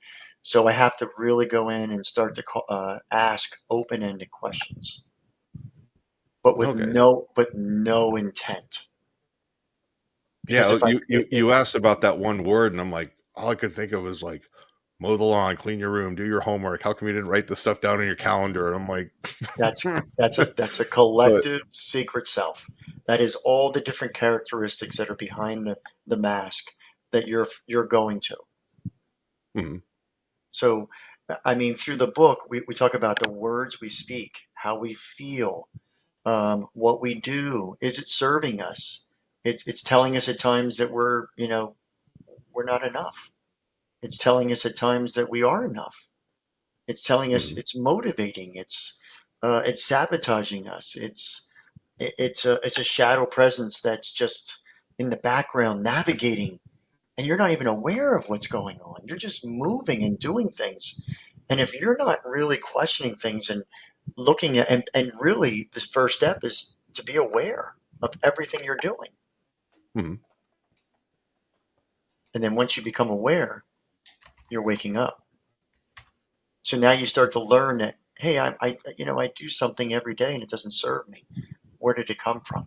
So I have to really go in and start to ask open-ended questions, Okay. but no intent. Because Yeah, if I you asked about that one word, and I'm like, all I could think of was like, mow the lawn, clean your room, do your homework. How come you didn't write this stuff down in your calendar? And I'm like, that's a so collective secret self. That is all the different characteristics that are behind the mask that you're going to. mhm, So, I mean, through the book, we talk about the words we speak, how we feel, what we do. Is it serving us? It's telling us at times that we're not enough. It's telling us at times that we are enough. It's telling us mhm, it's motivating. It's sabotaging us. It's a shadow presence that's just in the background navigating, and you're not even aware of what's going on. You're just moving and doing things. And if you're not really questioning things and looking at, and really the first step is to be aware of everything you're doing. mhm. And then once you become aware, you're waking up. So now you start to learn that, hey, I do something every day and it doesn't serve me. Where did it come from?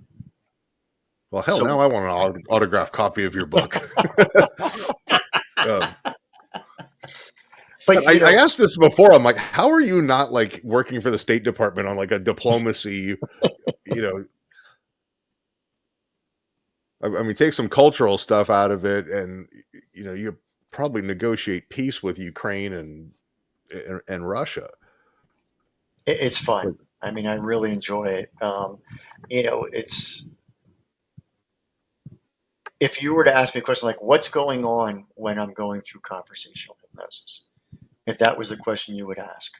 Well, hell, So, now I want an autographed copy of your book. um, but I asked this before. I'm like, how are you not like working for the State Department on like a diplomacy? You know, I mean, take some cultural stuff out of it, and you probably negotiate peace with Ukraine and Russia. it's fun. But I mean, I really enjoy it. It's if you were to ask me a question like, what's going on when I'm going through conversational hypnosis? If that was the question you would ask.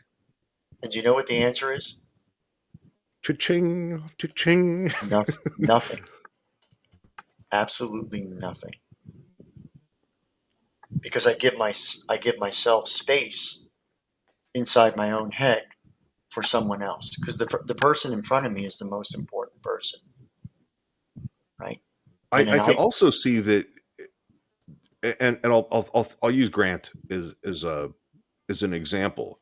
And do you know what the answer is? cha-ching, cha-ching. Nothing. Nothing. Absolutely nothing. Because I give myself space inside my own head for someone else. Because the person in front of me is the most important person, right? And then I can also see that, and I'll use Grant as an example.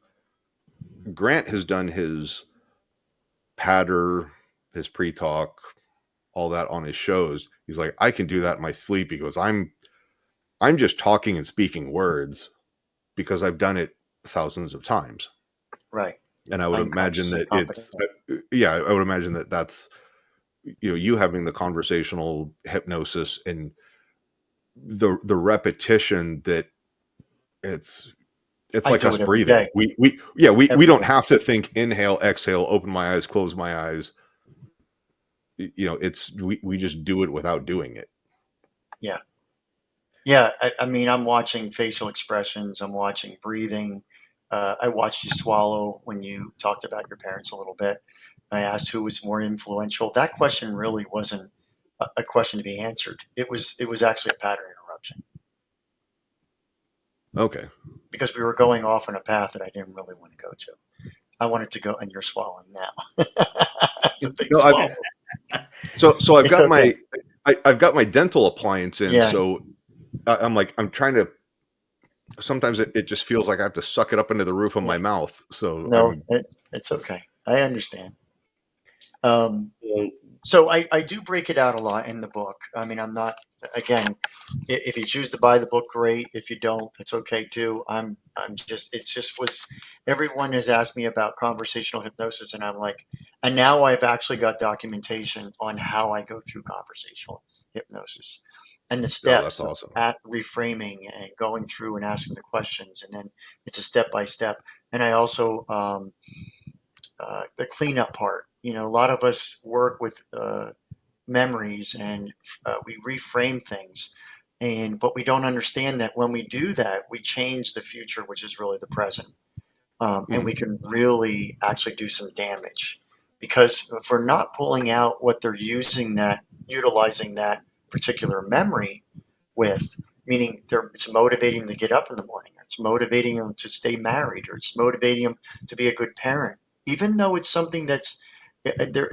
Grant has done his patter, his pre-talk, all that on his shows. He's like, I can do that in my sleep. He goes, I'm just talking and speaking words because I've done it thousands of times. right, And I would imagine unconsciously that competent. yeah, I would imagine that that's, you having the conversational hypnosis and the repetition that it's It's I like do us it every breathing. day. We Every don't day. have to think inhale, exhale, open my eyes, close my eyes. It's we just do it without doing it. Yeah. Yeah. I mean, I'm watching facial expressions. I'm watching breathing. I watched you swallow when you talked about your parents a little bit. I asked who was more influential. That question really wasn't a question to be answered. It was actually a pattern interruption Okay. because we were going off on a path that I didn't really want to go to. I wanted to go, and you're swallowing now. It's a big No, swallow. so I've It's got okay. I've got my dental appliance in, Yeah. so I'm trying to. Sometimes it just feels like I have to suck it up into the roof of Yeah. my mouth. So No, it's okay. I understand. Um, Well, so I do break it out a lot in the book. I mean, I'm not, again, if you choose to buy the book, great. If you don't, it's okay too. I'm just, it's just was, everyone has asked me about conversational hypnosis, and I'm like, and now I've actually got documentation on how I go through conversational hypnosis and the oh, that's steps awesome. at reframing and going through and asking the questions. And then it's a step by step. And I also, the cleanup part. A lot of us work with memories, and we reframe things, but we don't understand that when we do that, we change the future, which is really the present, and Mhm. we can really actually do some damage because if we're not pulling out what they're utilizing that particular memory with, meaning it's motivating them to get up in the morning, or it's motivating them to stay married, or it's motivating them to be a good parent, even though it's something that's there.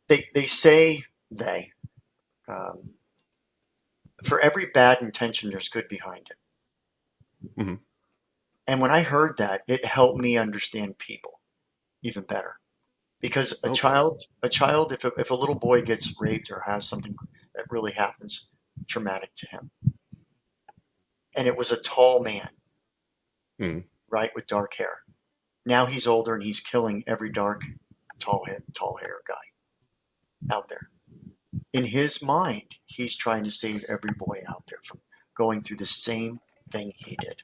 They say they um, for every bad intention, there's good behind it. Mhm. And when I heard that, it helped me understand people even better. Because Okay. if a little boy gets raped or has something that really happens traumatic to him, and it was a tall man, Mhm. right, with dark hair. Now he's older and he's killing every dark, tall hair guy out there. In his mind, he's trying to save every boy out there from going through the same thing he did.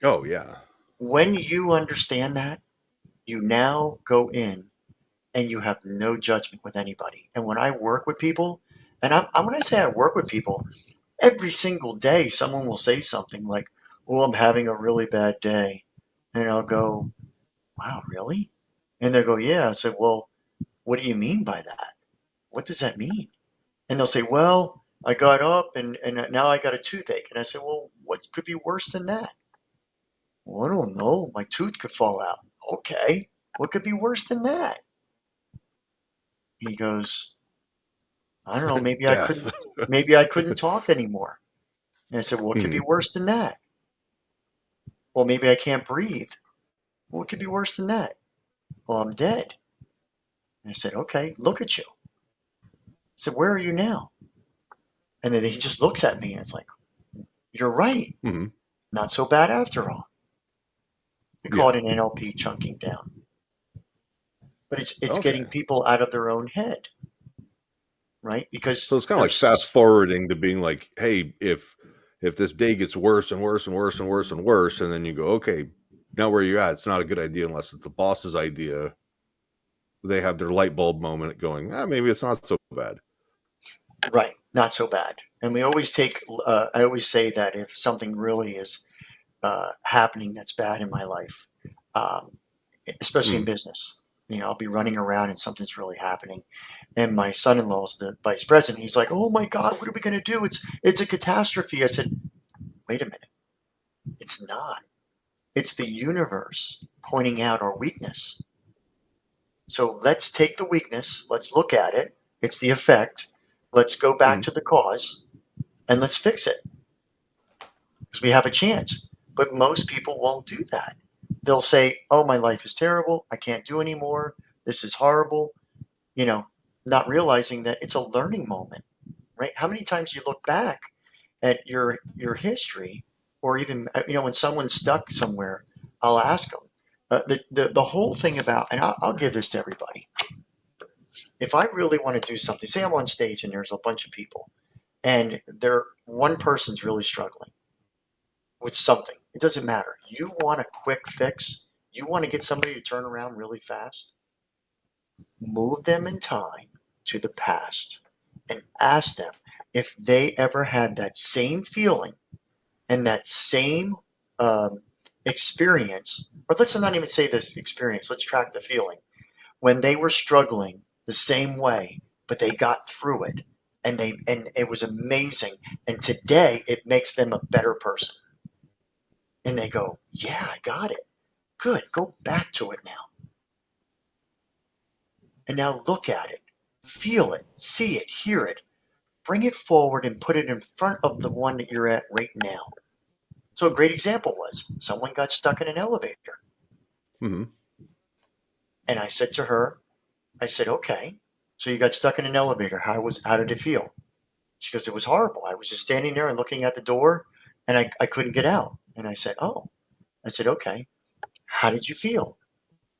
Oh yeah. When you understand that, you now go in and you have no judgment with anybody. And when I work with people, and when I say I work with people, every single day someone will say something like, "Oh, I'm having a really bad day," and I'll go, "Wow, really?" And they'll go, "Yeah." I said, "Well, what do you mean by that? What does that mean?" And they'll say, "Well, I got up and now I got a toothache." And I said, "Well, what could be worse than that?" "Well, I don't know. My tooth could fall out." "Okay. What could be worse than that?" He goes, "I don't know. Death. Maybe I couldn't talk anymore." And I said, "What could be Mhm. worse than that?" "Well, maybe I can't breathe." "What could be worse than that?" "Well, I'm dead." And I said, "Okay, look at you." I said, "Where are you now?" And then he just looks at me and it's like, "You're right. Mhm. Not so bad after all." We call it Yeah. an NLP chunking down. But it's getting Okay. people out of their own head, right? So Because it's kind of like fast there's forwarding to being like, hey, if this day gets worse and worse and worse and worse and worse, and then you go, okay, now where you at? It's not a good idea unless it's the boss's idea. They have their light bulb moment going, maybe it's not so bad. right, not so bad. And we always I always say that if something really is happening that's bad in my life, um, especially in Mm. business, I'll be running around and something's really happening. And my son-in-law is the vice president. He's like, "Oh my God, what are we going to do? It's a catastrophe." I said, "Wait a minute, it's not. It's the universe pointing out our weakness. So let's take the weakness, let's look at it. It's the effect. Let's go back Mm. to the cause and let's fix it because we have a chance." But most people won't do that. They'll say, "Oh, my life is terrible. I can't do anymore. This is horrible," you know, not realizing that it's a learning moment, right? How many times you look back at your history, or even when someone's stuck somewhere, I'll ask them the whole thing about, and I'll give this to everybody. If I really want to do something, say I'm on stage and there's a bunch of people, and one person's really struggling with something. It doesn't matter. You want a quick fix. You want to get somebody to turn around really fast. Move them in time to the past and ask them if they ever had that same feeling and that same experience, or let's not even say this experience, let's track the feeling, when they were struggling the same way, but they got through it and it was amazing. And today it makes them a better person. And they go, yeah, I got it. Good. Go back to it now. And now look at it, feel it, see it, hear it, bring it forward and put it in front of the one that you're at right now. So a great example was someone got stuck in an elevator. Mm-hmm. And I said to her, I said, okay, so you got stuck in an elevator. How did it feel? She goes, it was horrible. I was just standing there and looking at the door and I couldn't get out. And I said, oh, I said, okay, how did you feel?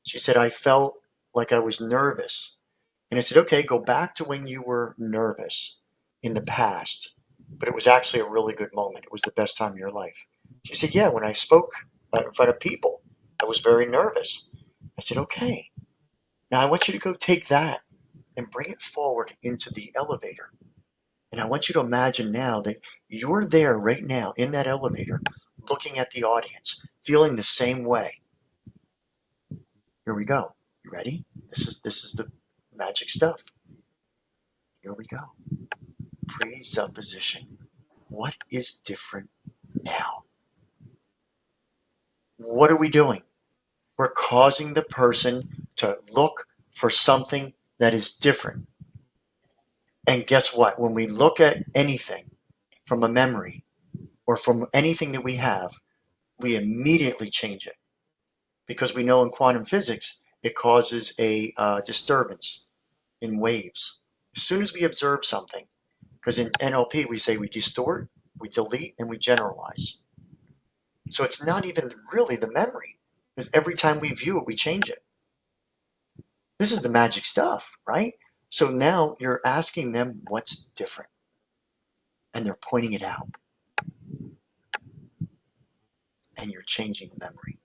She said, I felt like I was nervous. And I said, okay, go back to when you were nervous in the past. But it was actually a really good moment. It was the best time of your life. She said, yeah, when I spoke in front of people, I was very nervous. I said, okay, now I want you to go take that and bring it forward into the elevator. And I want you to imagine now that you're there right now in that elevator, looking at the audience, feeling the same way. Here we go. You ready? This is the magic stuff. Here we go. Presupposition. What is different now? What are we doing? We're causing the person to look for something that is different. And guess what? When we look at anything from a memory or from anything that we have, we immediately change it. Because we know in quantum physics, it causes a disturbance in waves. As soon as we observe something, because in NLP we say we distort, we delete, and we generalize. So it's not even really the memory, because every time we view it, we change it. This is the magic stuff, right? So now you're asking them what's different, and they're pointing it out, and you're changing the memory.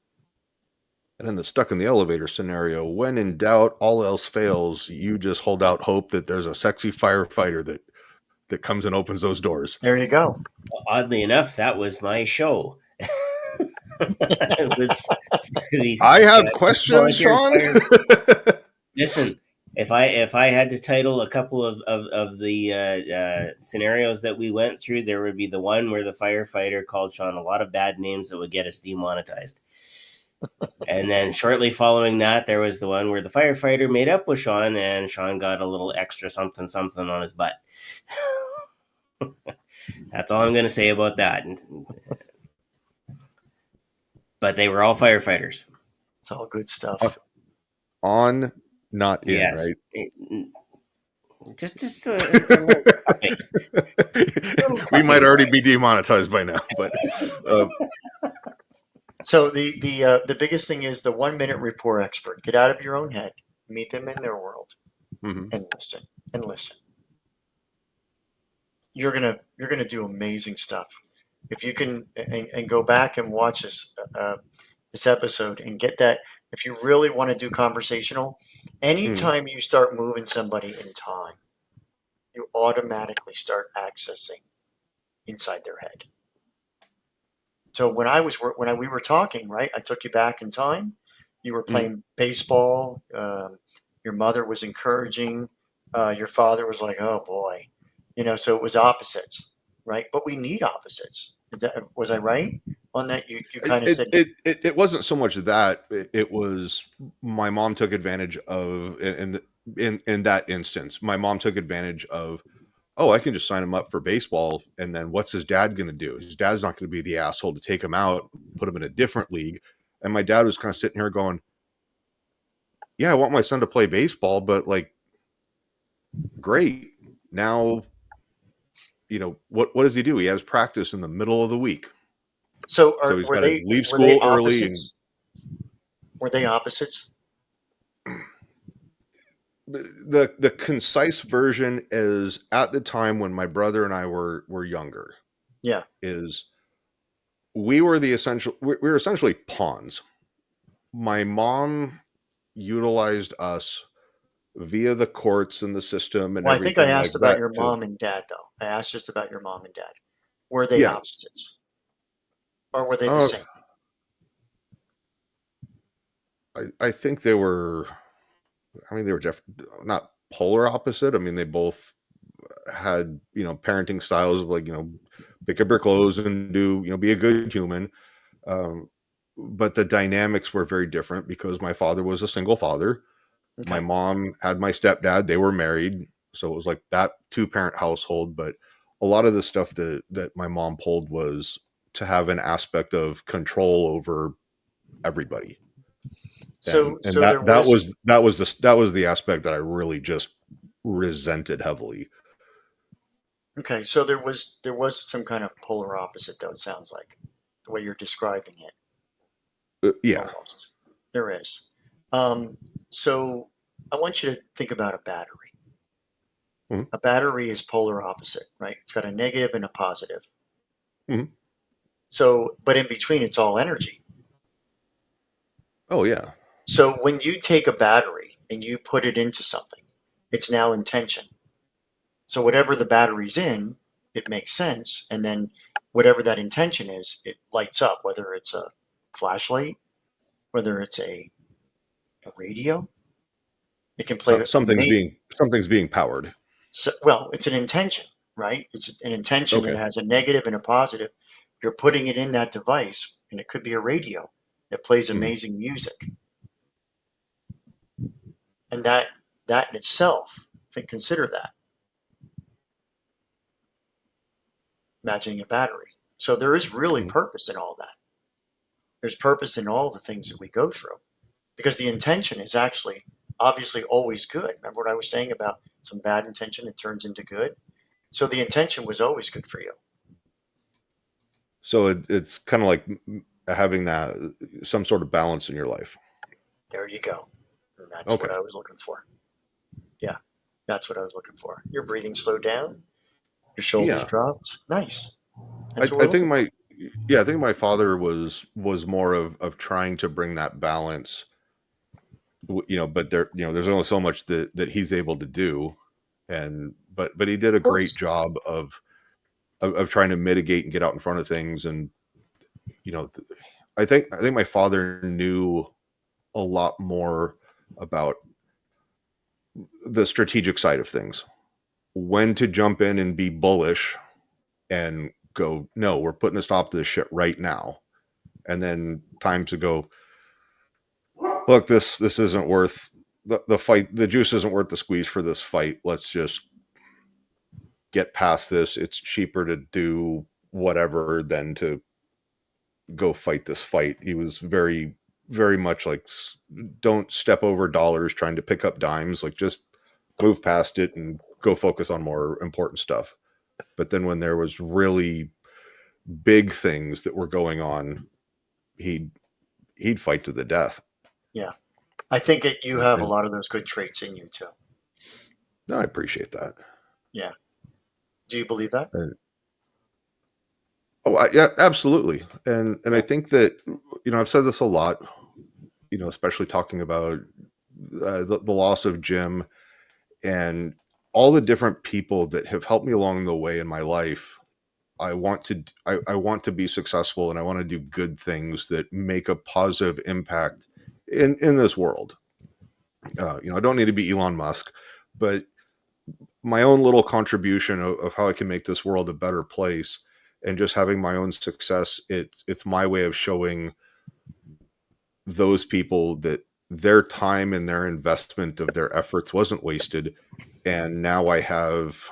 And in the stuck in the elevator scenario, when in doubt, all else fails, you just hold out hope that there's a sexy firefighter that comes and opens those doors. There you go. Oddly enough, that was my show. It was these, I have questions, Shawn. Listen, if I had to title a couple of the scenarios that we went through, there would be the one where the firefighter called Shawn a lot of bad names that would get us demonetized. And then shortly following that, there was the one where the firefighter made up with Shawn and Shawn got a little extra something on his butt. That's all I'm going to say about that. But they were all firefighters. It's all good stuff. On, not in, Yes. right? Just we might already be demonetized by now, but So the biggest thing is the 1 minute rapport expert. Get out of your own head, meet them in their world, and listen and listen. You're gonna do amazing stuff if you can and go back and watch this episode and get that. If you really want to do conversational, anytime you start moving somebody in time, you automatically start accessing inside their head. So when we were talking, right, I took you back in time. You were playing baseball. Your mother was encouraging. Your father was like, "Oh boy," So it was opposites, right? But we need opposites. Was I right on that? You kind of said it wasn't so much that it was my mom took advantage of in that instance. My mom took advantage of. Oh, I can just sign him up for baseball, and then what's his dad going to do? His dad's not going to be the asshole to take him out, put him in a different league. And my dad was kind of sitting here going, yeah, I want my son to play baseball, but like, great. Now, what does he do? He has practice in the middle of the week. So he's got to leave school early. Were they opposites? the concise version is, at the time when my brother and I were younger, Yeah. is we were we were essentially pawns. My mom utilized us via the courts and the system and Well, I think I everything like asked about that your to, mom and dad, though. I asked just about your mom and dad. Were they yes. opposites, or were they the Uh, same? I think they were, I mean, they were not polar opposite. I mean, they both had, parenting styles of, like, pick up your clothes and do, be a good human. Um, but the dynamics were very different because my father was a single father. My Okay. mom had my stepdad. They were married. So it was like that two-parent household. But a lot of the stuff that my mom pulled was to have an aspect of control over everybody. And So there that was was the aspect that I really just resented heavily. okay. So there was some kind of polar opposite, though. It sounds like the way you're describing it, Yeah. almost. There is. Um, so I want you to think about a battery. Mhm. A battery is polar opposite, right? It's got a negative and a positive. Mhm. So, but in between, it's all energy. Oh yeah. So when you take a battery and you put it into something, it's now intention. So whatever the battery's in, it makes sense. And then whatever that intention is, it lights up, whether it's a flashlight, whether it's a radio. It can play Something's being powered. so, well, it's an intention, right? It's an intention that Okay. has a negative and a positive. You're putting it in that device, and it could be a radio that plays Mhm. amazing music. And that in itself, consider that. Imagining a battery. So there is really Mhm. purpose in all that. There's purpose in all the things that we go through because the intention is actually obviously always good. Remember what I was saying about some bad intention that turns into good? So the intention was always good for you. So it's kind of like having that some sort of balance in your life. There you go. And that's what Okay. I was looking for. Yeah, that's what I was looking for. Your breathing slowed down, your shoulders Yeah. dropped. Nice. I, That's what I we're think looking for. I think my father was more of trying to bring that balance, but there's only so much that he's able to do. And but he did a Of course. great job of trying to mitigate and get out in front of things. And, you know, I think my father knew a lot more about the strategic side of things, when to jump in and be bullish and go, no, we're putting a stop to this shit right now. And then times to go, look, this isn't worth the fight. The juice isn't worth the squeeze for this fight. Let's just get past this. It's cheaper to do whatever than to go fight this fight. He was very, very much like, don't step over dollars trying to pick up dimes. Like, just move past it and go focus on more important stuff. But then when there was really big things that were going on, he'd fight to the death. Yeah. I think you have a And lot of those good traits in you too. no, I appreciate that. Yeah. Do you believe that? And, yeah, absolutely. And I Yeah. think that, I've said this a lot, especially talking about the loss of Jim and all the different people that have helped me along the way in my life. I want to be successful, and I want to do good things that make a positive impact in this world. I don't need to be Elon Musk, but my own little contribution of how I can make this world a better place, and just having my own success. It's my way of showing those people that their time and their investment of their efforts wasn't wasted. And now I have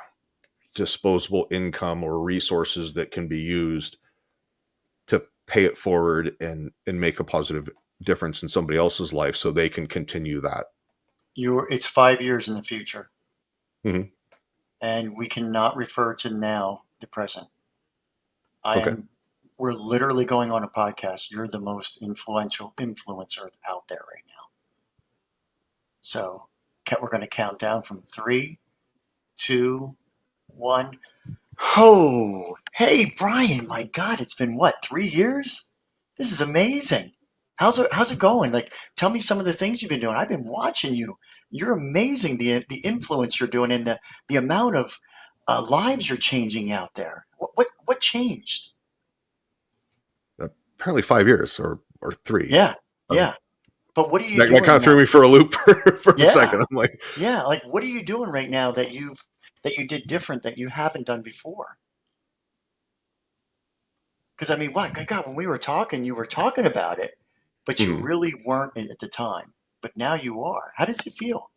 disposable income or resources that can be used to pay it forward and make a positive difference in somebody else's life so they can continue that. It's 5 years in the future, Mhm. and we cannot refer to now the present. I Okay. am. We're literally going on a podcast. You're the most influential influencer out there right now. So We're going to count down from 3, 2, 1. Oh, hey, Brian, my God, it's been what, 3 years? This is amazing. How's it going? Like, tell me some of the things you've been doing. I've been watching you. You're amazing. The influence you're doing and the amount of lives you're changing out there. What changed? Apparently 5 years or 3. Yeah, Um, yeah. But what are you that kind doing of threw now? me for a loop for a Yeah, second. I'm like, yeah. Like, what are you doing right now that you did different that you haven't done before? Because I mean, what God, when we were talking, you were talking about it, but you hmm, really weren't at the time. But now you are. How does it feel?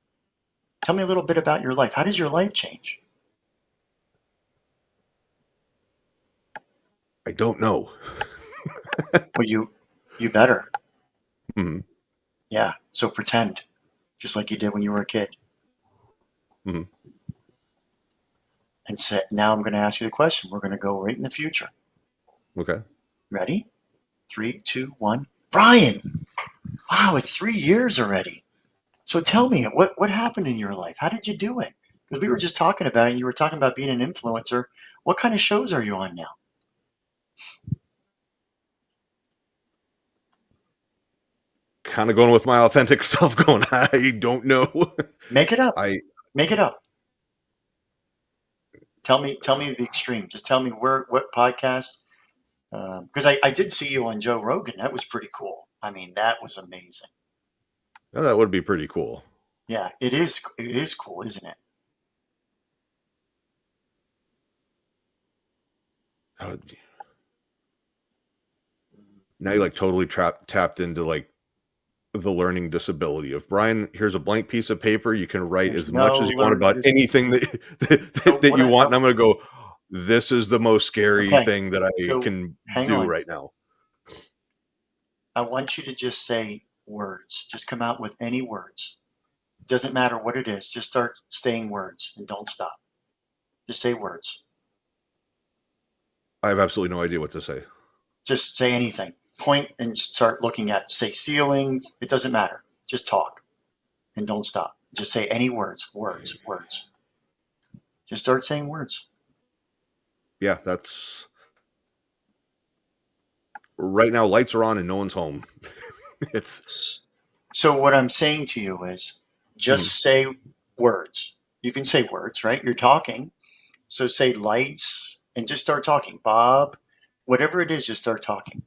Tell me a little bit about your life. How does your life change? I don't know. Well, you better. Hmm, Yeah. So pretend, just like you did when you were a kid, hmm. and say, now I'm going to ask you the question. We're going to go right in the future. Okay. Ready? 3, 2, 1. Brian. Wow, it's 3 years already. So tell me, what happened in your life? How did you do it? Because we were just talking about it, and you were talking about being an influencer. What kind of shows are you on now? Kind of going with my authentic self going, I don't know. Make it up. I Make it up. Tell me the extreme. Just tell me what podcast. Because I did see you on Joe Rogan. That was pretty cool. I mean, that was amazing. well, that would be pretty cool. Yeah, it is. It is cool, isn't it? Uh, Now you like totally tapped into like the learning disability of Brian. Here's a blank piece of paper. You can write There's as much no as you want learning about anything So that what you want. And I'm going to go, this is the most scary okay. thing that I So can hang do on. right now. I want you to just say words. Just come out with any words. Doesn't matter what it is. Just start saying words and don't stop. Just say words. I have absolutely no idea what to say. Just say anything. Point and start looking at, say, ceilings. It doesn't matter. Just talk and don't stop. Just say any words. Words. Words. Just start saying words. Yeah, that's right now. Lights are on and no one's home. It's So what I'm saying to you is just mhm. say words. You can say words, right? You're talking. So say lights and just start talking. Bob, whatever it is, just start talking.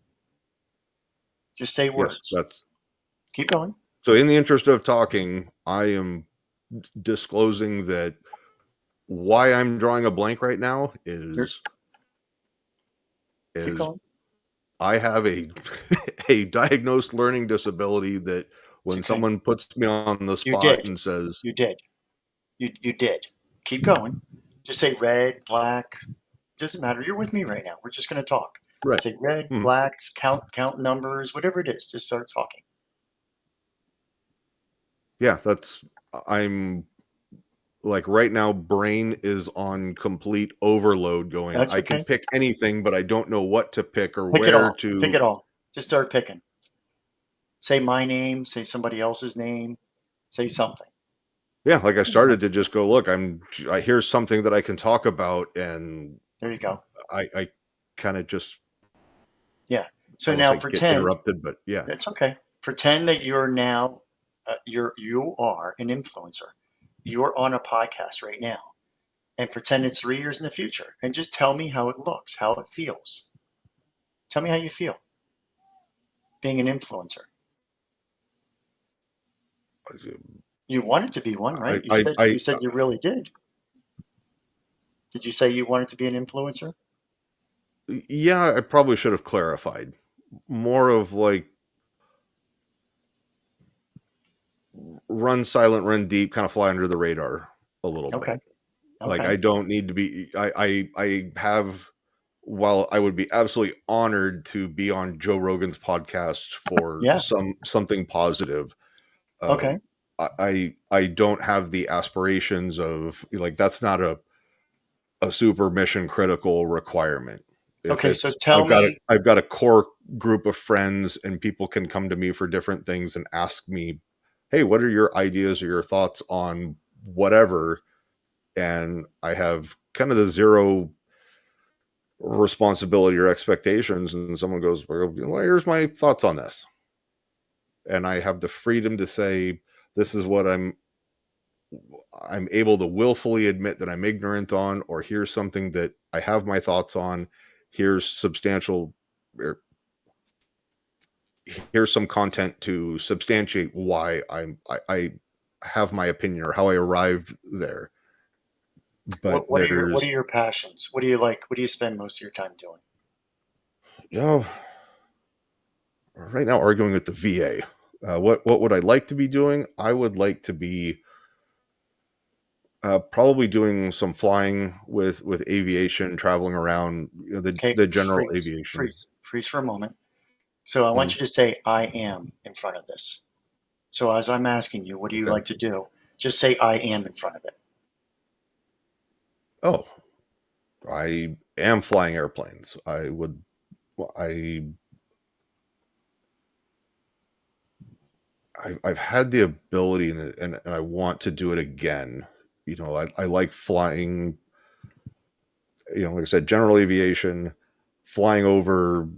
Just say Yes, words. that's Keep going. so. In the interest of talking, I am disclosing that why I'm drawing a blank right now You're, keep is going. I have a a diagnosed learning disability that It's when okay. someone puts me on the You spot did. and says, You did. You did. Keep going. Just say red, black. Doesn't matter. You're with me right now. We're just going to talk. right, Say red, mhm, black, count numbers, whatever it is. Just start talking. yeah, I'm like right now, brain is on complete overload going, That's I can okay. pick anything, but I don't know what to pick or Pick it where all. Pick to. it all. Just start picking. Say my name. Say somebody else's name. Say something. Yeah, like I Doesn't started matter. to just go, look, I here's something that I can talk about, and There you go. I kind of just, Yeah. I So will now say get pretend. interrupted, but yeah. That's okay. Pretend that you're now. You are an influencer. You're on a podcast right now, and pretend it's 3 years in the future, and just tell me how it looks, how it feels. Tell me how you feel being an influencer. You wanted to be one, right? You said you really did. Did you say you wanted to be an influencer? Yeah, I probably should have clarified more of like run silent, run deep, kind of fly under the radar a little Okay. bit. Like Okay. I don't need to be. I have. While I would be absolutely honored to be on Joe Rogan's podcast for Yeah. something positive, Okay. um, I don't have the aspirations of like that's not a super mission critical requirement. If Okay. So it's tell me. I've got a core group of friends and people can come to me for different things and ask me hey, what are your ideas or your thoughts on whatever? And I have kind of the zero responsibility or expectations, and someone goes, well, here's my thoughts on this, and I have the freedom to say, this is what I'm able to willfully admit that I'm ignorant on, or here's something that I have my thoughts on. Here's substantial, or here's some content to substantiate why I have my opinion or how I arrived there. But What are there's, your passions? What do you like? What do you spend most of your time doing? you know, right now arguing with the VA. What would I like to be doing? I would like to be probably doing some flying with aviation, traveling around, Okay, the general aviation. freeze for a moment. So I want Mhm. you to say "I am" in front of this. So as I'm asking you, what do you Okay. like to do? Just say "I am" in front of it. Oh, I am flying airplanes. I would. I I've had the ability, and I want to do it again. I like flying. Like I said, general aviation, flying over,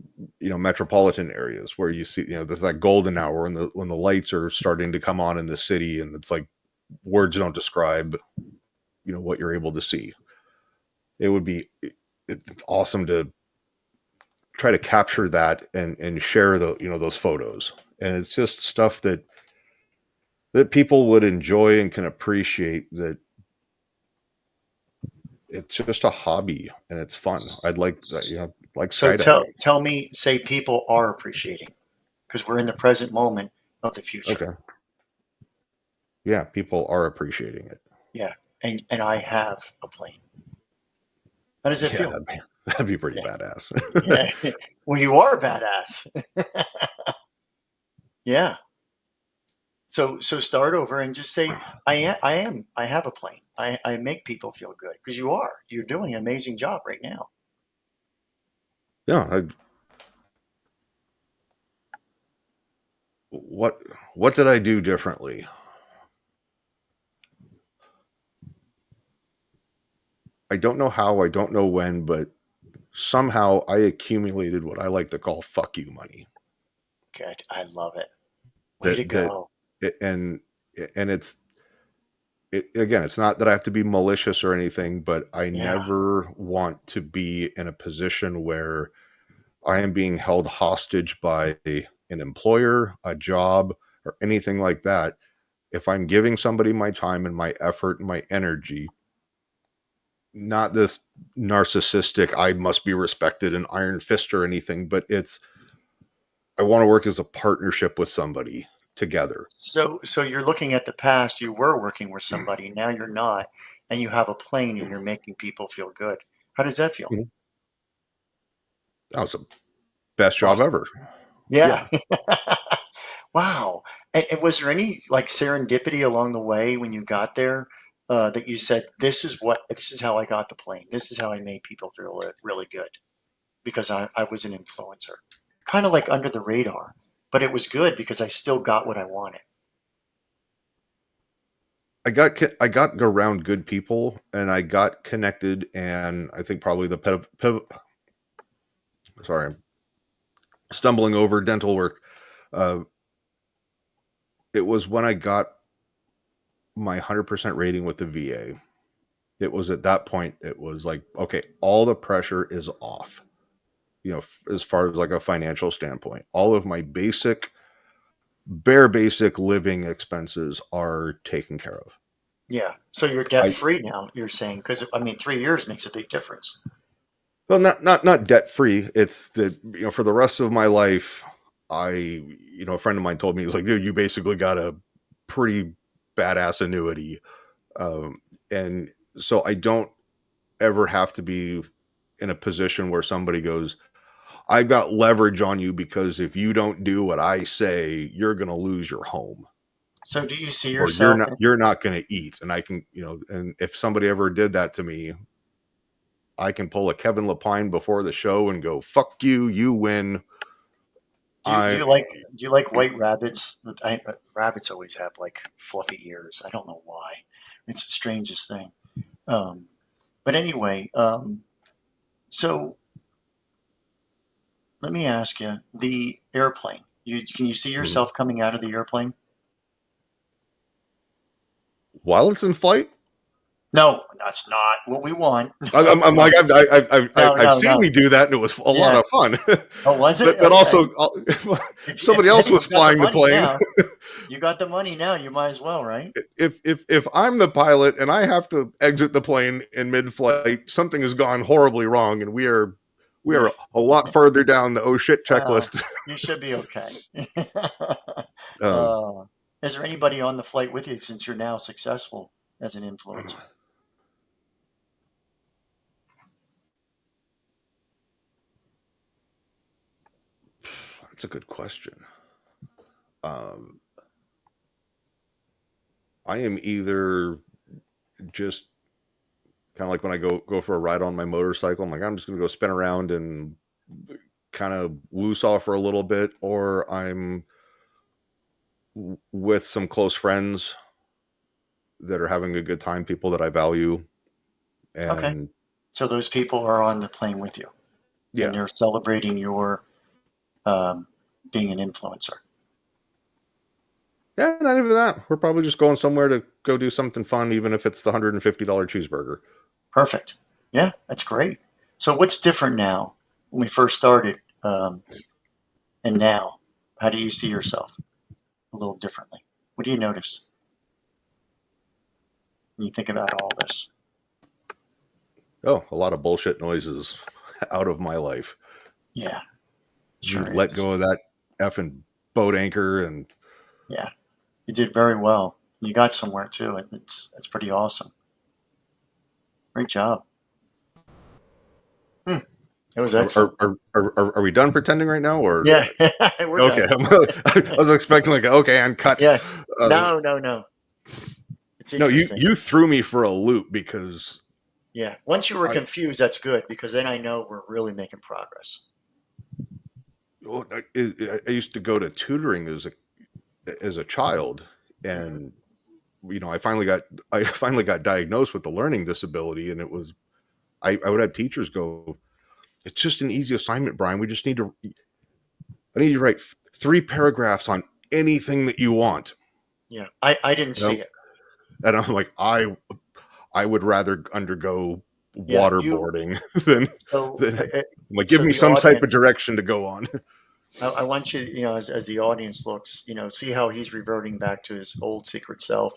metropolitan areas where you see, there's that golden hour when the lights are starting to come on in the city, and it's like words don't describe, what you're able to see. It would be, it's awesome to try to capture that and share those photos. And it's just stuff that people would enjoy and can appreciate, that it's just a hobby and it's fun. I'd like that, like So skydiving. tell me, say people are appreciating because we're in the present moment of the future. Okay. Yeah, people are appreciating it. Yeah, and I have a plane. How does that Yeah, feel? that'd be pretty Yeah, badass. yeah. Well, you are badass. Yeah. So start over and just say I have a plane. I make people feel good because you are. You're doing an amazing job right now. Yeah. What what did I do differently? I don't know how, I don't know when, but somehow I accumulated what I like to call fuck you money. Good. I love it. Way to That that go. and again, it's not that I have to be malicious or anything, but I Yeah. never want to be in a position where I am being held hostage by an employer, a job, or anything like that. If I'm giving somebody my time and my effort and my energy, not this narcissistic, I must be respected and iron fist or anything, but it's, I want to work as a partnership with somebody together. So you're looking at the past. You were working with somebody. Now you're not, and you have a plane, and you're making people feel good. How does that feel? Mhm. That was the best job Awesome. ever. Yeah. Yeah. Wow. And was there any like serendipity along the way when you got there that you said, this is how I got the plane. This is how I made people feel really good because I was an influencer. Kind of like under the radar, but it was good because I still got what I wanted. I got around good people, and I got connected, and I think probably the sorry, I'm stumbling over dental work. Uh, it was when I got my 100% rating with the VA. It was at that point, it was like, okay, all the pressure is off, as far as like a financial standpoint. All of my bare basic living expenses are taken care of. Yeah. So you're debt I free now, you're saying, because I mean, 3 years makes a big difference. Well, not debt free. It's that, for the rest of my life, a friend of mine told me, he's like, dude, you basically got a pretty badass annuity, um, and so I don't ever have to be in a position where somebody goes, I've got leverage on you because if you don't do what I say, you're going to lose your home, So do you see or yourself in, you're not going to eat. And I can, and if somebody ever did that to me, I can pull a Kevin Lapine before the show and go, fuck you, you win. Do you like white rabbits? Rabbits always have like fluffy ears. I don't know why. It's the strangest thing. Um, but anyway, so let me ask you: the airplane. Can you see Mhm. yourself coming out of the airplane? While it's in flight, No, that's not what we want. I'm like No, I've no, seen no. me do that, and it was a lot Yeah. of fun. Oh, was it? But Okay. also, somebody else Hey, was you got the flying the money plane. now. You got the money now. You might as well, right? If I'm the pilot and I have to exit the plane in mid-flight, something has gone horribly wrong, and we Yeah. are a lot further down the oh shit Uh, checklist. you should be okay. Um, uh, is there anybody on the flight with you since you're now successful as an influencer? that's a good question. Um, I am either just kind of like when I go for a ride on my motorcycle. I'm like, I'm just gonna go spin around and kind of loose off for a little bit, or I'm with some close friends that are having a good time, people that I value, Okay. and So those people are on the plane with you and yeah, they're celebrating your um, being an influencer. yeah, not even that. We're probably just going somewhere to go do something fun, even if it's the $150 cheeseburger. Perfect. Yeah, that's great. So what's different now when we first started and now? How do you see yourself a little differently? What do you notice when you think about all this? Oh, a lot of bullshit noises out of my life. Yeah, You sure let is. go of that effing boat anchor, and Yeah, you did very well. You got somewhere too. It's pretty awesome. Great job. Hmm, it was excellent. are we done pretending right now, or Yeah, we're okay? done. I was expecting like okay, and cut. Yeah. Uh, No, no, no. It's no, interesting. you threw me for a loop because Yeah. Once you were I confused, that's good because then I know we're really making progress. well, I used to go to tutoring as a child, Hmm. and I finally got diagnosed with the learning disability, and it was I would have teachers go, "It's just an easy assignment, Brian. I need you to write 3 paragraphs on anything that you want." Yeah. I didn't You see know, it. and I'm like, I would rather undergo Yeah. You. waterboarding than So, than I'm like, give so me the some type of audience. direction to go on. I want you, as the audience looks, see how he's reverting back to his old secret self,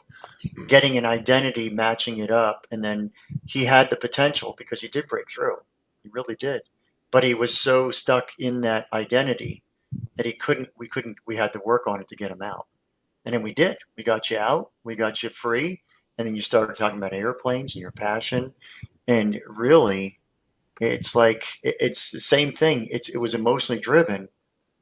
getting an identity, matching it up, and then he had the potential because he did break through. He really did, but he was so stuck in that identity that he couldn't. We couldn't. We had to work on it to get him out, and then we did. We got you out. We got you free, and then you started talking about airplanes and your passion, and really, it's like it's the same thing. It was emotionally driven,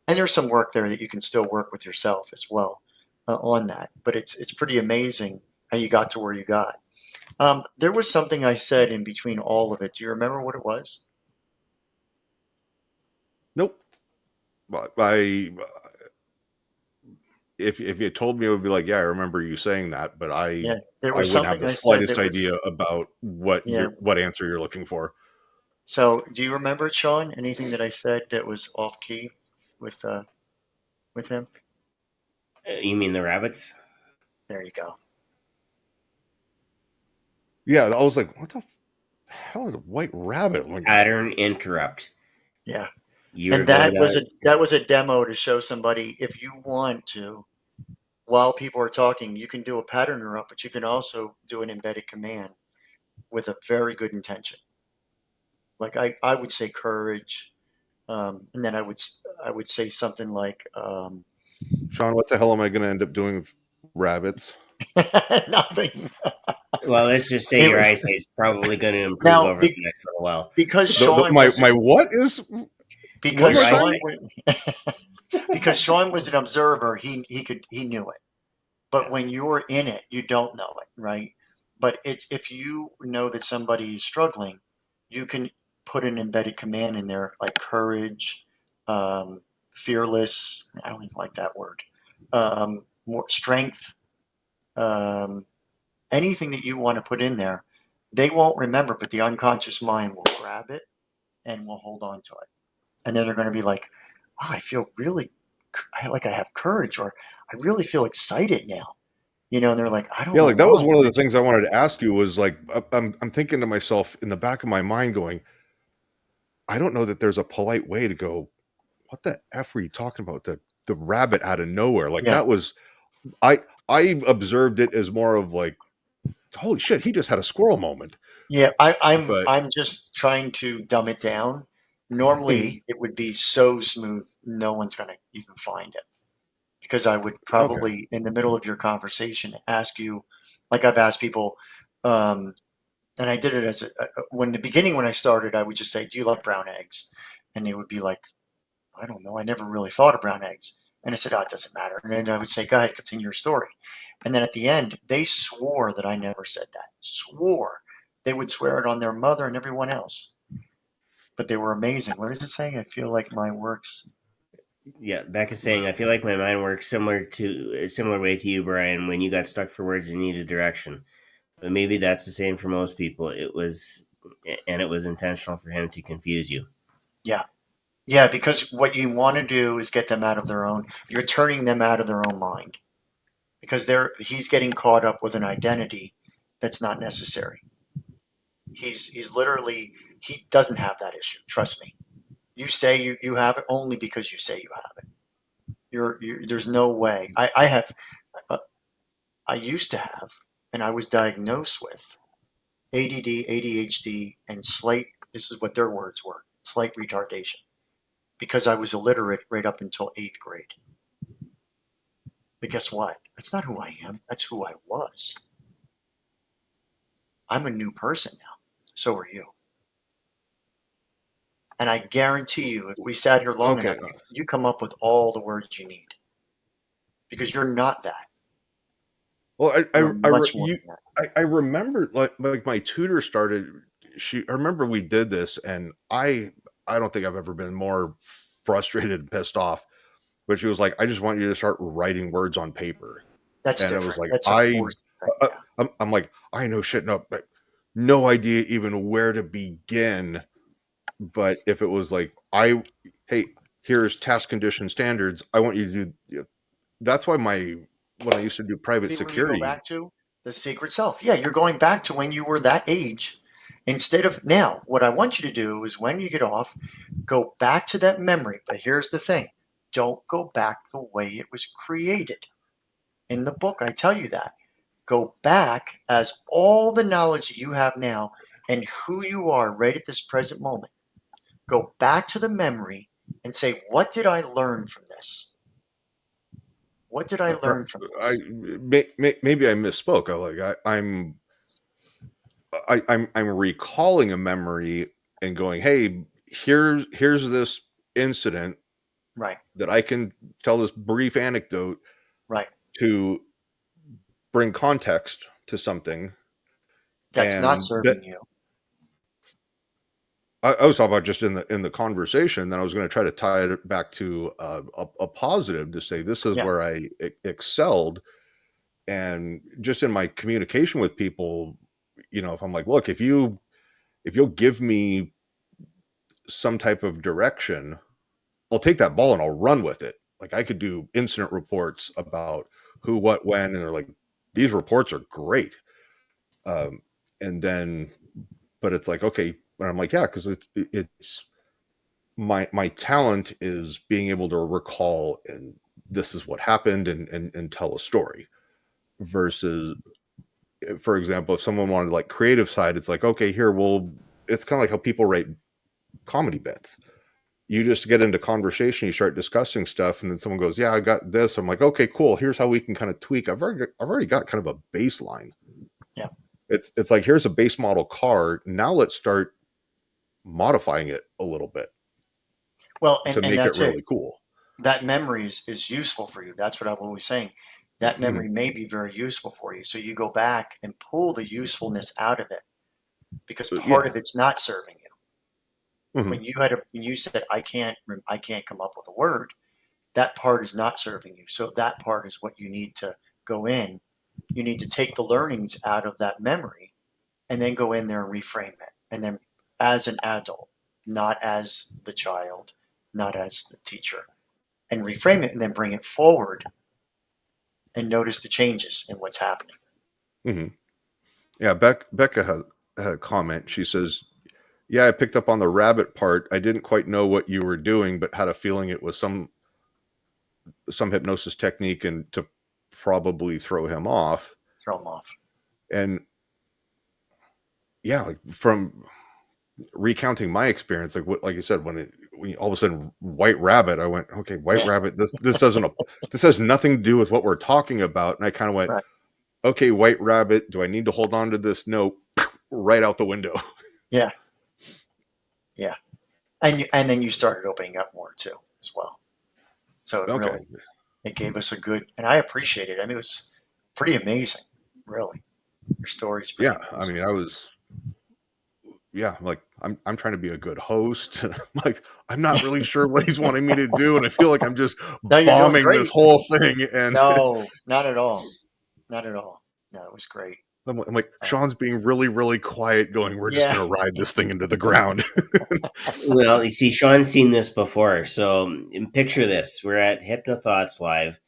and there's some work there that you can still work with yourself as well on that. But it's pretty amazing how you got to where you got. There was something I said in between all of it. Do you remember what it was? Nope. But I if you had told me, it would be like, yeah, I remember you saying that, but Yeah, there I was wouldn't have something the I said slightest that idea was about yeah. what answer you're looking for. So do you remember it, Sean? Anything that I said that was off key with uh, with him? You mean the rabbits? There you go. Yeah, I was like, what the hell is a white rabbit? I'm like, Pattern interrupt. Yeah, You were and going to. that was a demo to show somebody if you want to. While people are talking, you can do a pattern interrupt, but you can also do an embedded command with a very good intention. Like I would say courage, and then I would say something like Sean, what the hell am I going to end up doing with rabbits? nothing. Well, let's just say It your was eyesight's probably going to improve now over the next little while. because Sean was My what is one because Your more time? Sean eyesight. was because Sean was an observer. He knew it. But Yeah. when you're in it, you don't know it, right? But it's if you know that somebody is struggling, you can put an embedded command in there like courage, um, fearless. I don't even like that word. More strength. Anything that you want to put in there, they won't remember, but the unconscious mind will grab it and will hold on to it. And then they're going to be like, wow, I feel really like I have courage, or I really feel excited now. You know, and they're like, I don't Yeah, know like that was why. one of I the just, things I wanted to ask you was like, I'm thinking to myself in the back of my mind going, I don't know that there's a polite way to go, what the F were you talking about? The rabbit out of nowhere. Like yeah, that was, I, I observed it as more of like, holy shit, he just had a squirrel moment. yeah. But I'm just trying to dumb it down. Mhm. Normally, it would be so smooth, no one's going to even find it. Because I would Okay. probably, in the middle of your conversation, ask you, like I've asked people, um, and I did it as when the beginning when I started, I would just say, "Do you like brown eggs?" And they would be like, "I don't know. I never really thought of brown eggs." And I said, "Oh, it doesn't matter." And then I would say, "Go ahead, continue your story." And then at the end, they swore that I never said that. Swore. They would swear it on their mother and everyone else. But they were amazing. What does it say? I feel like my works. Yeah, Becca's saying, I feel like my mind works a similar way to you, Brian, when you got stuck for words and needed direction. But maybe that's the same for most people. It was intentional for him to confuse you. Yeah. Yeah, because what you want to do is get them out of their own. You're turning them out of their own mind because he's getting caught up with an identity that's not necessary. He's literally he doesn't have that issue. Trust me. You say you have it only because you say you have it. There's no way. Uh, I used to have, and I was diagnosed with ADD, ADHD, and slight. This is what their words were: slight retardation, because I was illiterate right up until 8th grade. But guess what? That's not who I am. That's who I was. I'm a new person now. So are you. And I guarantee you, if we sat here long Okay. enough, you come up with all the words you need because you're not that. Well, You're much more than that. I remember like my tutor started. I remember we did this, and I don't think I've ever been more frustrated and pissed off. But she was like, "I just want you to start writing words on paper," That's and it was different. like, That's a forced thing. Yeah. I'm like, I know shit, no idea even where to begin. But if it was like, hey, here's task condition standards, I want you to do. That's why when I used to do private See where you go security. back to? The secret self. Yeah, you're going back to when you were that age instead of now. What I want you to do is when you get off, go back to that memory. But here's the thing, don't go back the way it was created. In the book, I tell you that. Go back as all the knowledge that you have now and who you are right at this present moment. Go back to the memory and say, what did I learn from this? What did I learn from this? Maybe I misspoke. I'm recalling a memory and going, hey, here's this incident Right, that I can tell this brief anecdote right. to bring context to something. That's not And that serving you. I was talking about just in the conversation. Then I was going to try to tie it back to a positive to say this is Yeah. where I excelled, and just in my communication with people. If I'm like, look, if you'll give me some type of direction, I'll take that ball and I'll run with it. Like I could do incident reports about who, what, when, and they're like, these reports are great. Um, and then, but it's like, okay, and I'm like, yeah, because it's my talent is being able to recall and this is what happened and tell a story versus, for example, if someone wanted like creative side, it's like, okay, it's kind of like how people write comedy bits. You just get into conversation, you start discussing stuff, and then someone goes, yeah, I got this. I'm like, okay, cool, here's how we can kind of tweak. I've already got kind of a baseline. Yeah. It's like, here's a base model car, now let's start modifying it a little bit Well, to and make it that's it. really cool. That memory is useful for you. That's what I'm always saying. That Mhm. memory may be very useful for you. So you go back and pull the usefulness out of it because part Yeah. of it's not serving you. Mhm. When you said I can't come up with a word, that part is not serving you. So that part is what you need to go in. You need to take the learnings out of that memory and then go in there and reframe it. And then as an adult, not as the child, not as the teacher, and reframe it and then bring it forward and notice the changes in what's happening. Mm-hmm. Yeah, Becca had a comment. She says, yeah, I picked up on the rabbit part. I didn't quite know what you were doing, but had a feeling it was some hypnosis technique and to probably throw him off. Throw them off. And yeah, like from recounting my experience, like you said, when all of a sudden White Rabbit, I went, okay, White Rabbit, this has nothing to do with what we're talking about. And I kind of went, Right. Okay, White Rabbit, do I need to hold on to this note? Right out the window. Yeah. Yeah. And then you started opening up more too, as well. So it gave us a good, and I appreciate it. I mean, it was pretty amazing, really. Your story's pretty amazing. I mean, like I'm trying to be a good host. Like, I'm not really sure what he's wanting me to do, and I feel like I'm just bombing this whole thing. And no, not at all. Not at all. No, it was great. I'm like, Shawn's being really, really quiet, going, we're just going to ride this thing into the ground. Well, you see, Shawn's seen this before. So picture this. We're at Hypnothoughts Live.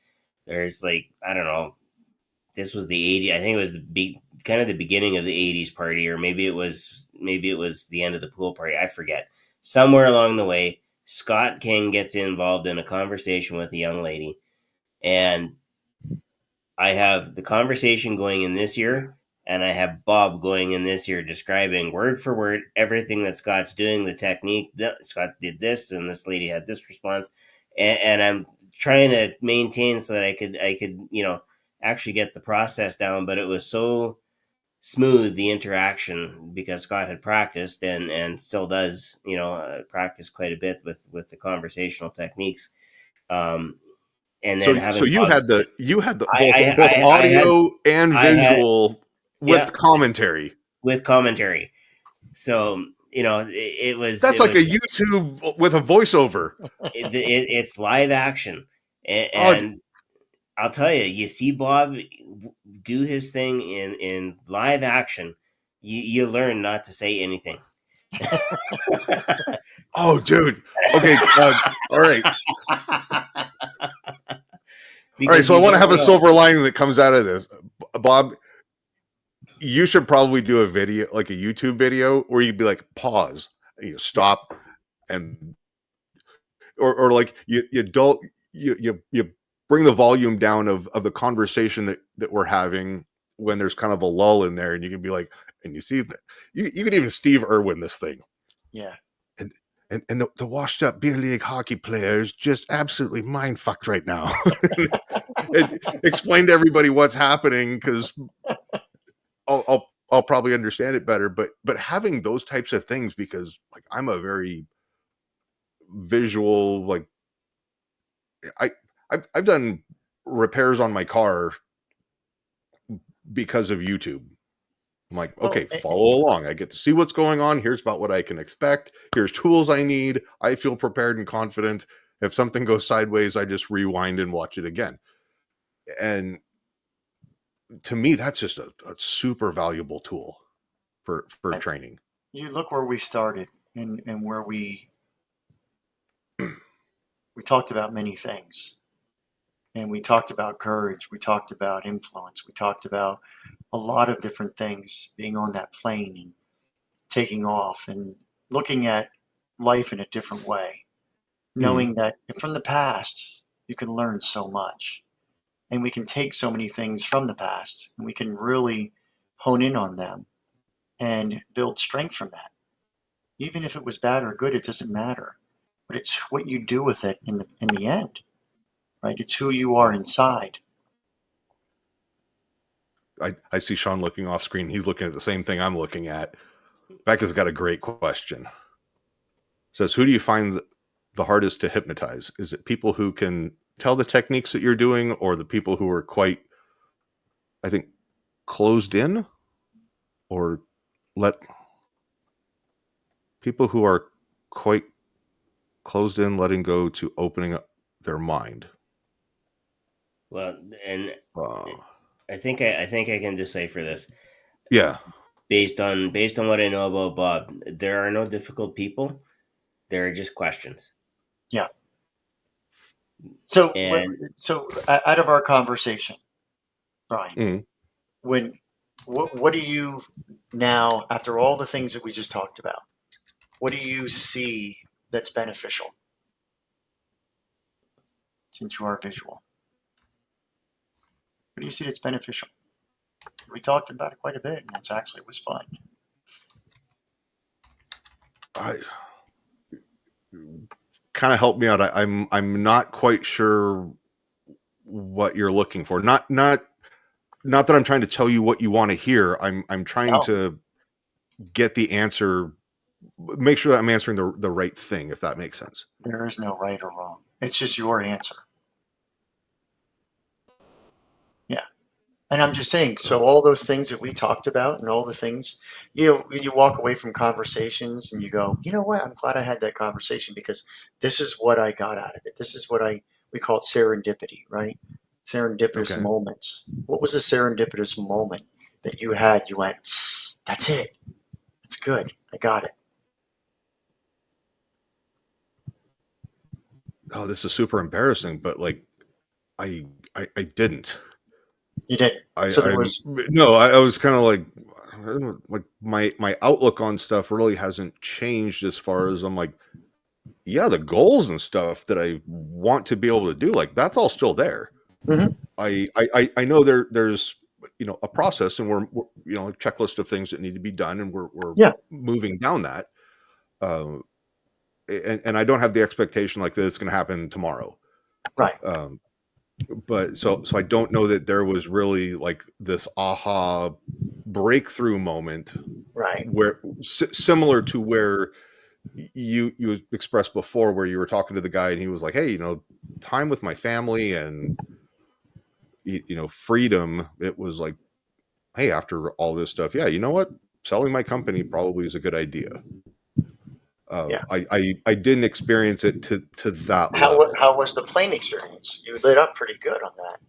There's like, I don't know, this was the 80s. I think it was kind of the beginning of the 80s party, or maybe it was the end of the pool party. I forget. Somewhere along the way, Scott King gets involved in a conversation with a young lady. And I have the conversation going in this year, and I have Bob going in this year describing word for word everything that Scott's doing, the technique. Scott did this, and this lady had this response. And I'm trying to maintain so that I could actually get the process down, but it was so smooth, the interaction, because Scott had practiced and still does, practice quite a bit with the conversational techniques. And then so you had both audio and visual with commentary. With commentary. So, it was... That's like a YouTube with a voiceover. It's live action. And I'll tell you, you see Bob do his thing in live action, you learn not to say anything. Oh, dude. Okay. All right. All right. So I want to have a silver lining that comes out of this. Bob, you should probably do a video, like a YouTube video, where you'd be like, pause, and you stop, and or like you bring the volume down of the conversation that we're having when there's kind of a lull in there, and you can be like, and you see that you can even Steve Irwin this thing. Yeah. And the washed up beer league hockey players just absolutely mind fucked right now. Explain to everybody what's happening, because I'll probably understand it better. But having those types of things, because like I'm a very visual, like I've done repairs on my car because of YouTube. I'm like, okay, follow along. I get to see what's going on. Here's about what I can expect. Here's tools I need. I feel prepared and confident. If something goes sideways, I just rewind and watch it again. And to me, that's just a super valuable tool for training. You look where we started and where we talked about many things. And we talked about courage. We talked about influence. We talked about a lot of different things, being on that plane and taking off and looking at life in a different way, knowing that from the past, you can learn so much, and we can take so many things from the past and we can really hone in on them and build strength from that. Even if it was bad or good, it doesn't matter, but it's what you do with it in the end, right? It's who you are inside. I see Shawn looking off screen. He's looking at the same thing I'm looking at. Becca's got a great question. Says, who do you find the hardest to hypnotize? Is it people who can tell the techniques that you're doing, or the people who are quite, I think, closed in, or people who are quite closed in, letting go to opening up their mind. Well, and Uh, I think I can decipher this yeah. based on what I know about Bob. There are no difficult people. There are just questions. Yeah. So, And out of our conversation, Brian, Mhm. what do you now, after all the things that we just talked about, what do you see that's beneficial? Since you are visual, what do you see that's beneficial? We talked about it quite a bit, and it actually was fun. I kind of help me out. I'm not quite sure what you're looking for. Not that I'm trying to tell you what you want to hear. I'm trying No, to get the answer, make sure that I'm answering the right thing, if that makes sense. there is no right or wrong. It's just your answer. Yeah. And I'm just saying, so all those things that we talked about and all the things, you walk away from conversations and you go, you know what? I'm glad I had that conversation because this is what I got out of it. This is what we call it serendipity, right? Serendipitous Okay. moments. What was a serendipitous moment that you had? You went, that's it. That's good. I got it. Oh, this is super embarrassing, but like I didn't. You didn't. So there I'm was, no, I was kind of like, I don't know, like my outlook on stuff really hasn't changed as far as I'm like, yeah, the goals and stuff that I want to be able to do, like that's all still there. Mhm. I know there's a process, and we're a checklist of things that need to be done, and we're Yeah, moving down that. Uh, and I don't have the expectation like that it's going to happen tomorrow. right, Um, but so I don't know that there was really like this aha breakthrough moment right. where similar to where you expressed before, where you were talking to the guy and he was like, hey, time with my family and freedom. It was like, hey, after all this stuff, yeah, you know what, selling my company probably is a good idea. Yeah. I didn't experience it to that How level. how was the plane experience? You lit up pretty good on that.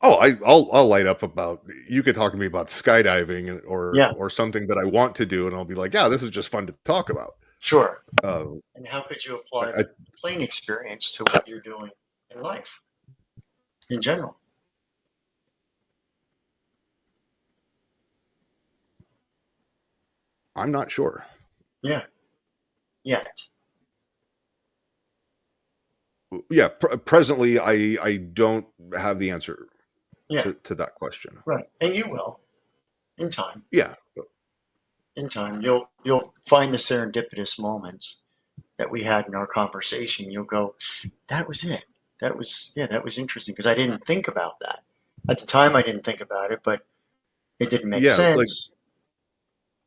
Oh, I'll light up about, you could talk to me about skydiving Yeah, or something that I want to do, and I'll be like, yeah, this is just fun to talk about. sure. Uh, And how could you apply I, the plane experience to what you're doing in life in general? I'm not sure. Yeah, yet. Yeah, presently I don't have the answer Yeah, to that question. right. And you will in time. Yeah, In time, you'll find the serendipitous moments that we had in our conversation. You'll go, that was it. That was interesting because I didn't think about that at the time. I didn't think about it, but it didn't make yeah, sense.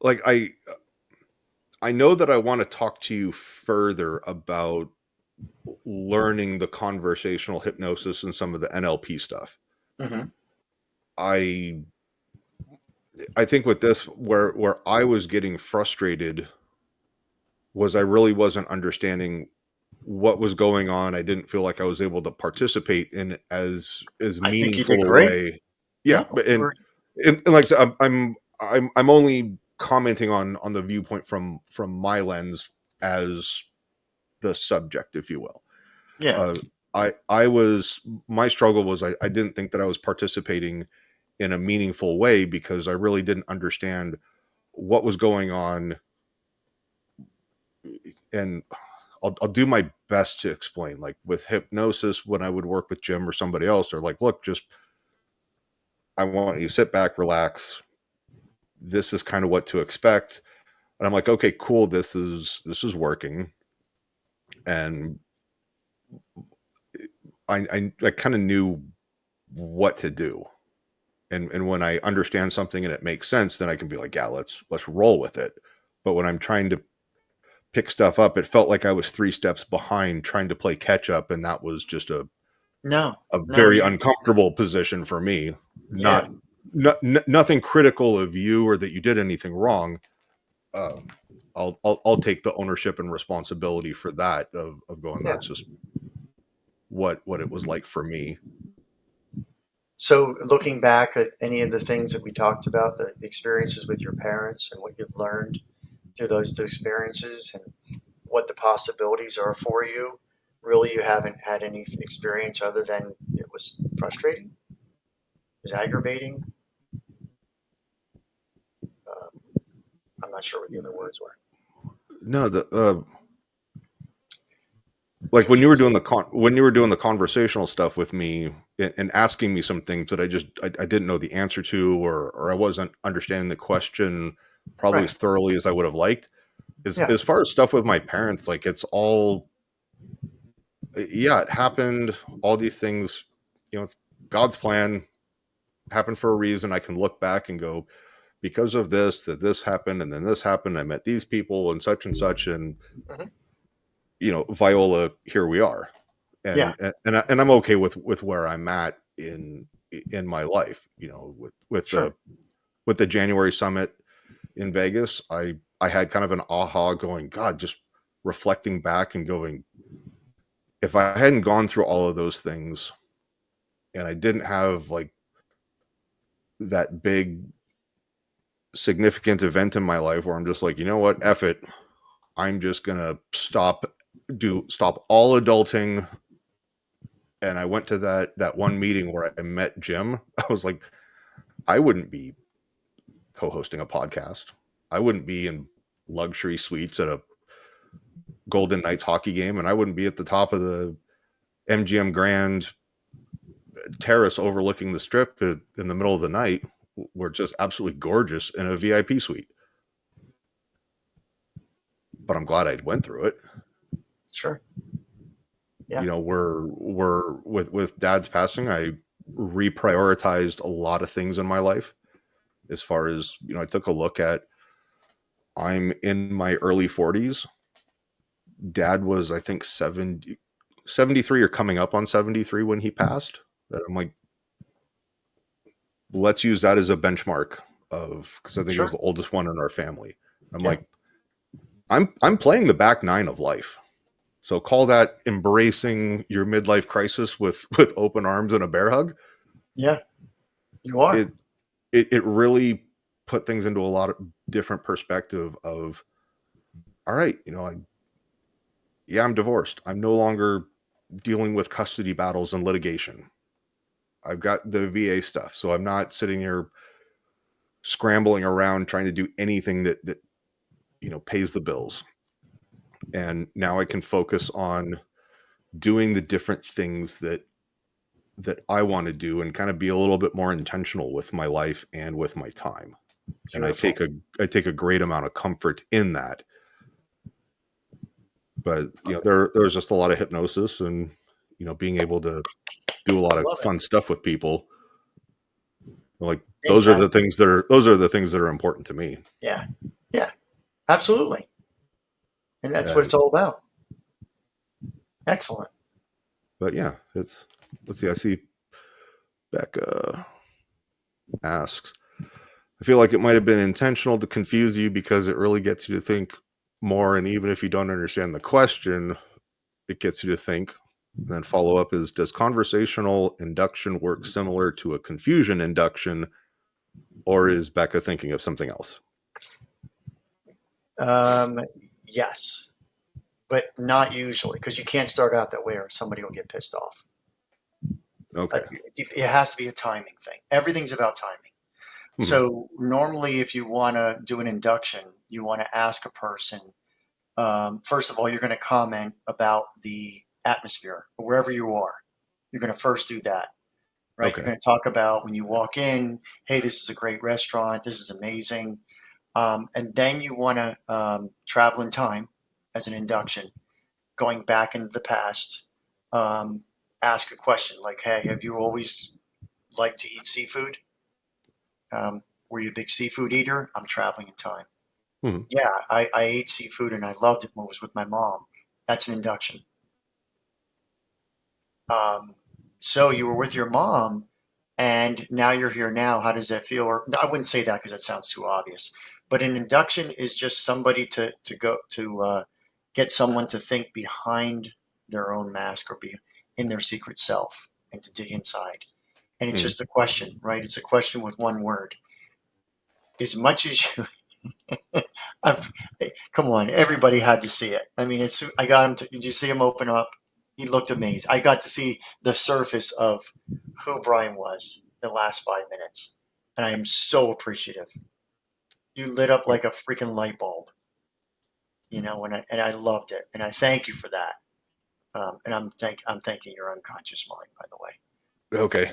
like I know that I want to talk to you further about learning the conversational hypnosis and some of the NLP stuff. Hmm. I I think with this, where I was getting frustrated was I really wasn't understanding what was going on. I didn't feel like I was able to participate in as I think you did meaningful a great. way. Yeah, No, but you were. and like I said, I'm only commenting on the viewpoint from my lens as the subject, if you will. Yeah. Uh, I was, my struggle was I didn't think that I was participating in a meaningful way because I really didn't understand what was going on, and I'll do my best to explain. Like with hypnosis, when I would work with Jim or somebody else, they're like, look, just, I want you to sit back, relax. This is kind of what to expect. And I'm like, okay, cool. This is working. And I kind of knew what to do. And when I understand something and it makes sense, then I can be like, yeah, let's roll with it. But when I'm trying to pick stuff up, it felt like I was 3 steps behind trying to play catch up. And that was just No, a no, very you, uncomfortable position for me. yeah, Nothing critical of you or that you did anything wrong. uh, I'll take the ownership and responsibility for that of going, Yeah. that's just what it was like for me. So looking back at any of the things that we talked about, the experiences with your parents and what you've learned through those experiences and what the possibilities are for you, really you haven't had any experience other than it was frustrating, it was aggravating. I'm not sure what the other words were. No, the like when you were Confusing. doing when you were doing the conversational stuff with me and asking me some things that I didn't know the answer to, or I wasn't understanding the question probably Right. as thoroughly as I would have liked. Yeah. As far as stuff with my parents, like it's all, yeah, it happened. All these things, it's God's plan, happened for a reason. I can look back and go, because of this, that this happened, and then this happened. I met these people and such, and Mhm. Viola, here we are. Yeah. And I'm okay with where I'm at in my life. Sure. With the January summit in Vegas, I had kind of an aha going, God, just reflecting back and going, if I hadn't gone through all of those things and I didn't have like that big significant event in my life where I'm just like, you know what, F it, I'm just gonna stop all adulting. And I went to that one meeting where I met Jim. I was like, I wouldn't be co-hosting a podcast. I wouldn't be in luxury suites at a Golden Knights hockey game, and I wouldn't be at the top of the MGM Grand terrace overlooking the strip in the middle of the night, where it's just absolutely gorgeous in a VIP suite. But I'm glad I went through it. Sure. Yeah. We're with Dad's passing, I reprioritized a lot of things in my life. As far as, I took a look at, I'm in my early 40s. Dad was, I think, 73 or coming up on 73 when he passed. That I'm like, let's use that as a benchmark because I think he was Sure. the oldest one in our family. I'm Yeah. like, I'm playing the back nine of life. So call that embracing your midlife crisis with open arms and a bear hug. Yeah. You are. It really put things into a lot of different perspective of, all right, I'm divorced. I'm no longer dealing with custody battles and litigation. I've got the VA stuff, so I'm not sitting here scrambling around trying to do anything that pays the bills. And now I can focus on doing the different things that I want to do and kind of be a little bit more intentional with my life and with my time. And Beautiful. I take a great amount of comfort in that. But there's just a lot of hypnosis and being able to do a lot of Love it. fun stuff with people. Like those are the Fantastic. things that are important to me. Yeah. Yeah. Absolutely. And that's what And it's all about. Excellent. but yeah, let's see. I see Becca asks, I feel like it might have been intentional to confuse you because it really gets you to think more. And even if you don't understand the question, it gets you to think. And then follow up is, does conversational induction work similar to a confusion induction, or is Becca thinking of something else? Um, yes, but not usually because you can't start out that way or somebody will get pissed off. Okay. It has to be a timing thing. Everything's about timing. So normally, if you want to do an induction, you want to ask a person. First of all, you're going to comment about the atmosphere wherever you are. You're going to first do that, right? Okay. You're going to talk about when you walk in. Hey, this is a great restaurant. This is amazing. And then you want to travel in time as an induction, going back into the past. Ask a question like, "Hey, have you always liked to eat seafood? Were you a big seafood eater? I'm traveling in time. Mm-hmm. Yeah, I ate seafood and I loved it when it was with my mom. That's an induction. So you were with your mom and now you're here now. How does that feel? Or I wouldn't say that because that sounds too obvious. But an induction is just somebody to go to get someone to think behind their own mask or be in their secret self and to dig inside. And it's just a question, right? It's a question with one word. As much as you, I've, come on, everybody had to see it. I mean, I got him to. Did you see him open up? He looked amazed. I got to see the surface of who Brian was the last 5 minutes, and I am so appreciative. You lit up like a freaking light bulb, and I loved it, and I thank you for that. And I'm thanking your unconscious mind, by the way. Okay.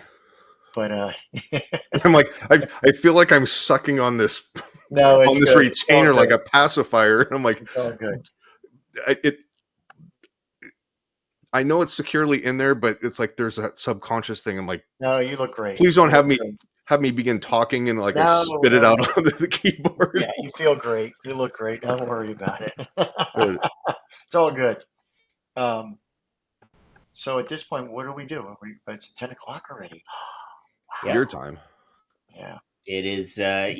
But I'm like, I feel like I'm sucking on this no, it's on this good. retainer like a pacifier, and I'm like, It's all good. I know it's securely in there, but it's like there's that subconscious thing. I'm like, No, you look great. please don't You have look me great. begin talking and like No, I spit it no, out no. onto the keyboard. Yeah, you feel great. You look great. Don't worry about it. Good. It's all good. So at this point, what do we do? It's 10 o'clock already. Yeah. Your time. Yeah. It is, I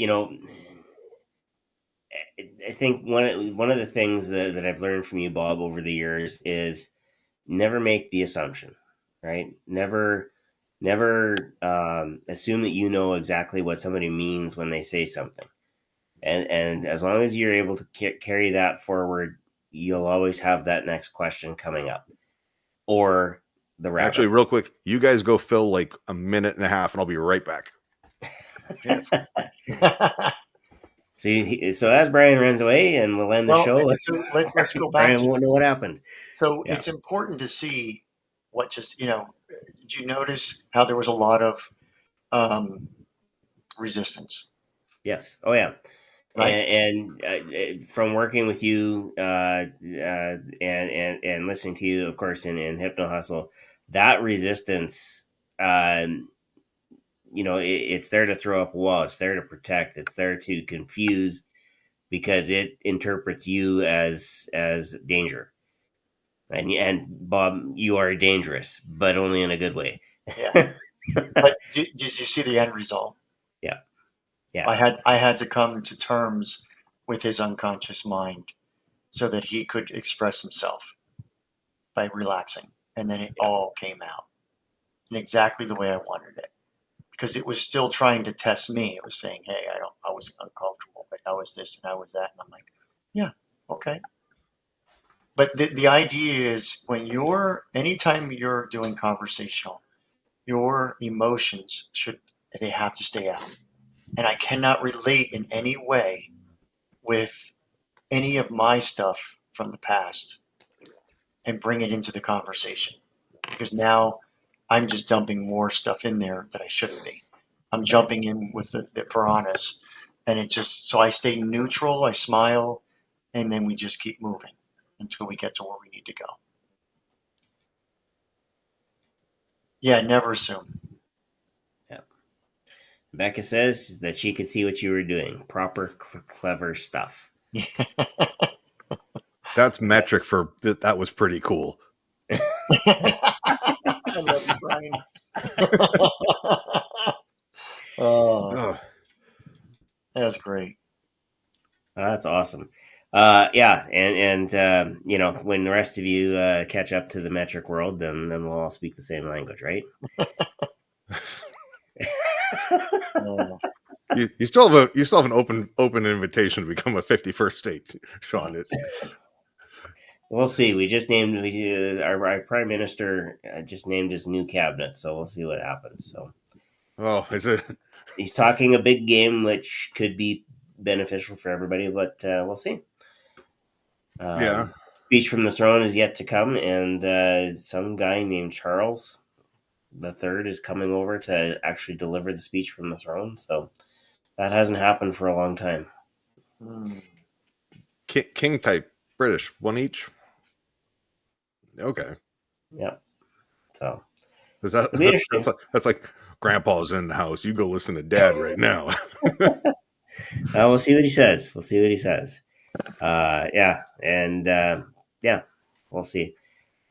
think one of the things that I've learned from you, Bob, over the years is never make the assumption, right? Never assume that you know exactly what somebody means when they say something. And as long as you're able to carry that forward, you'll always have that next question coming up, or the rabbit. Actually, real quick, you guys go fill like a minute and a half, and I'll be right back. So as Brian runs away, and we'll end the show. So let's go back. Brian won't know what happened. So Yeah. It's important to see what just did you notice how there was a lot of resistance? Yes. Oh yeah. Right. And from working with you and listening to you, of course, in Hypno Hustle, that resistance, it's there to throw up a wall. It's there to protect. It's there to confuse, because it interprets you as danger. And Bob, you are dangerous, but only in a good way. Yeah. But did you see the end result? Yeah. Yeah. I had to come to terms with his unconscious mind so that he could express himself by relaxing, and then it all came out in exactly the way I wanted it, because it was still trying to test me. It was saying, "Hey, I was uncomfortable, but I was this and I was that," and I'm like, "Yeah, okay." But the idea is anytime you're doing conversational, your emotions they have to stay out. And I cannot relate in any way with any of my stuff from the past and bring it into the conversation, because now I'm just dumping more stuff in there that I shouldn't be. I'm jumping in with the piranhas, and so I stay neutral, I smile, and then we just keep moving until we get to where we need to go. Yeah, never assume. Yeah. Becca says that she could see what you were doing. Proper, clever stuff. That's metric for that was pretty cool. I love you, Brian. Oh, that's great. That's awesome. Yeah, and when the rest of you catch up to the metric world, then we'll all speak the same language, right? You still have an open invitation to become a 51st state, Shawn. We'll see. We just named our prime minister just named his new cabinet, so we'll see what happens. So, is it? He's talking a big game, which could be beneficial for everybody, but we'll see. Yeah. Speech from the throne is yet to come, and some guy named Charles III is coming over to actually deliver the speech from the throne. So that hasn't happened for a long time. King type British, one each. Okay. Yep. So that's like Grandpa's in the house. You go listen to Dad right now. We'll see what he says. Yeah, and yeah, we'll see.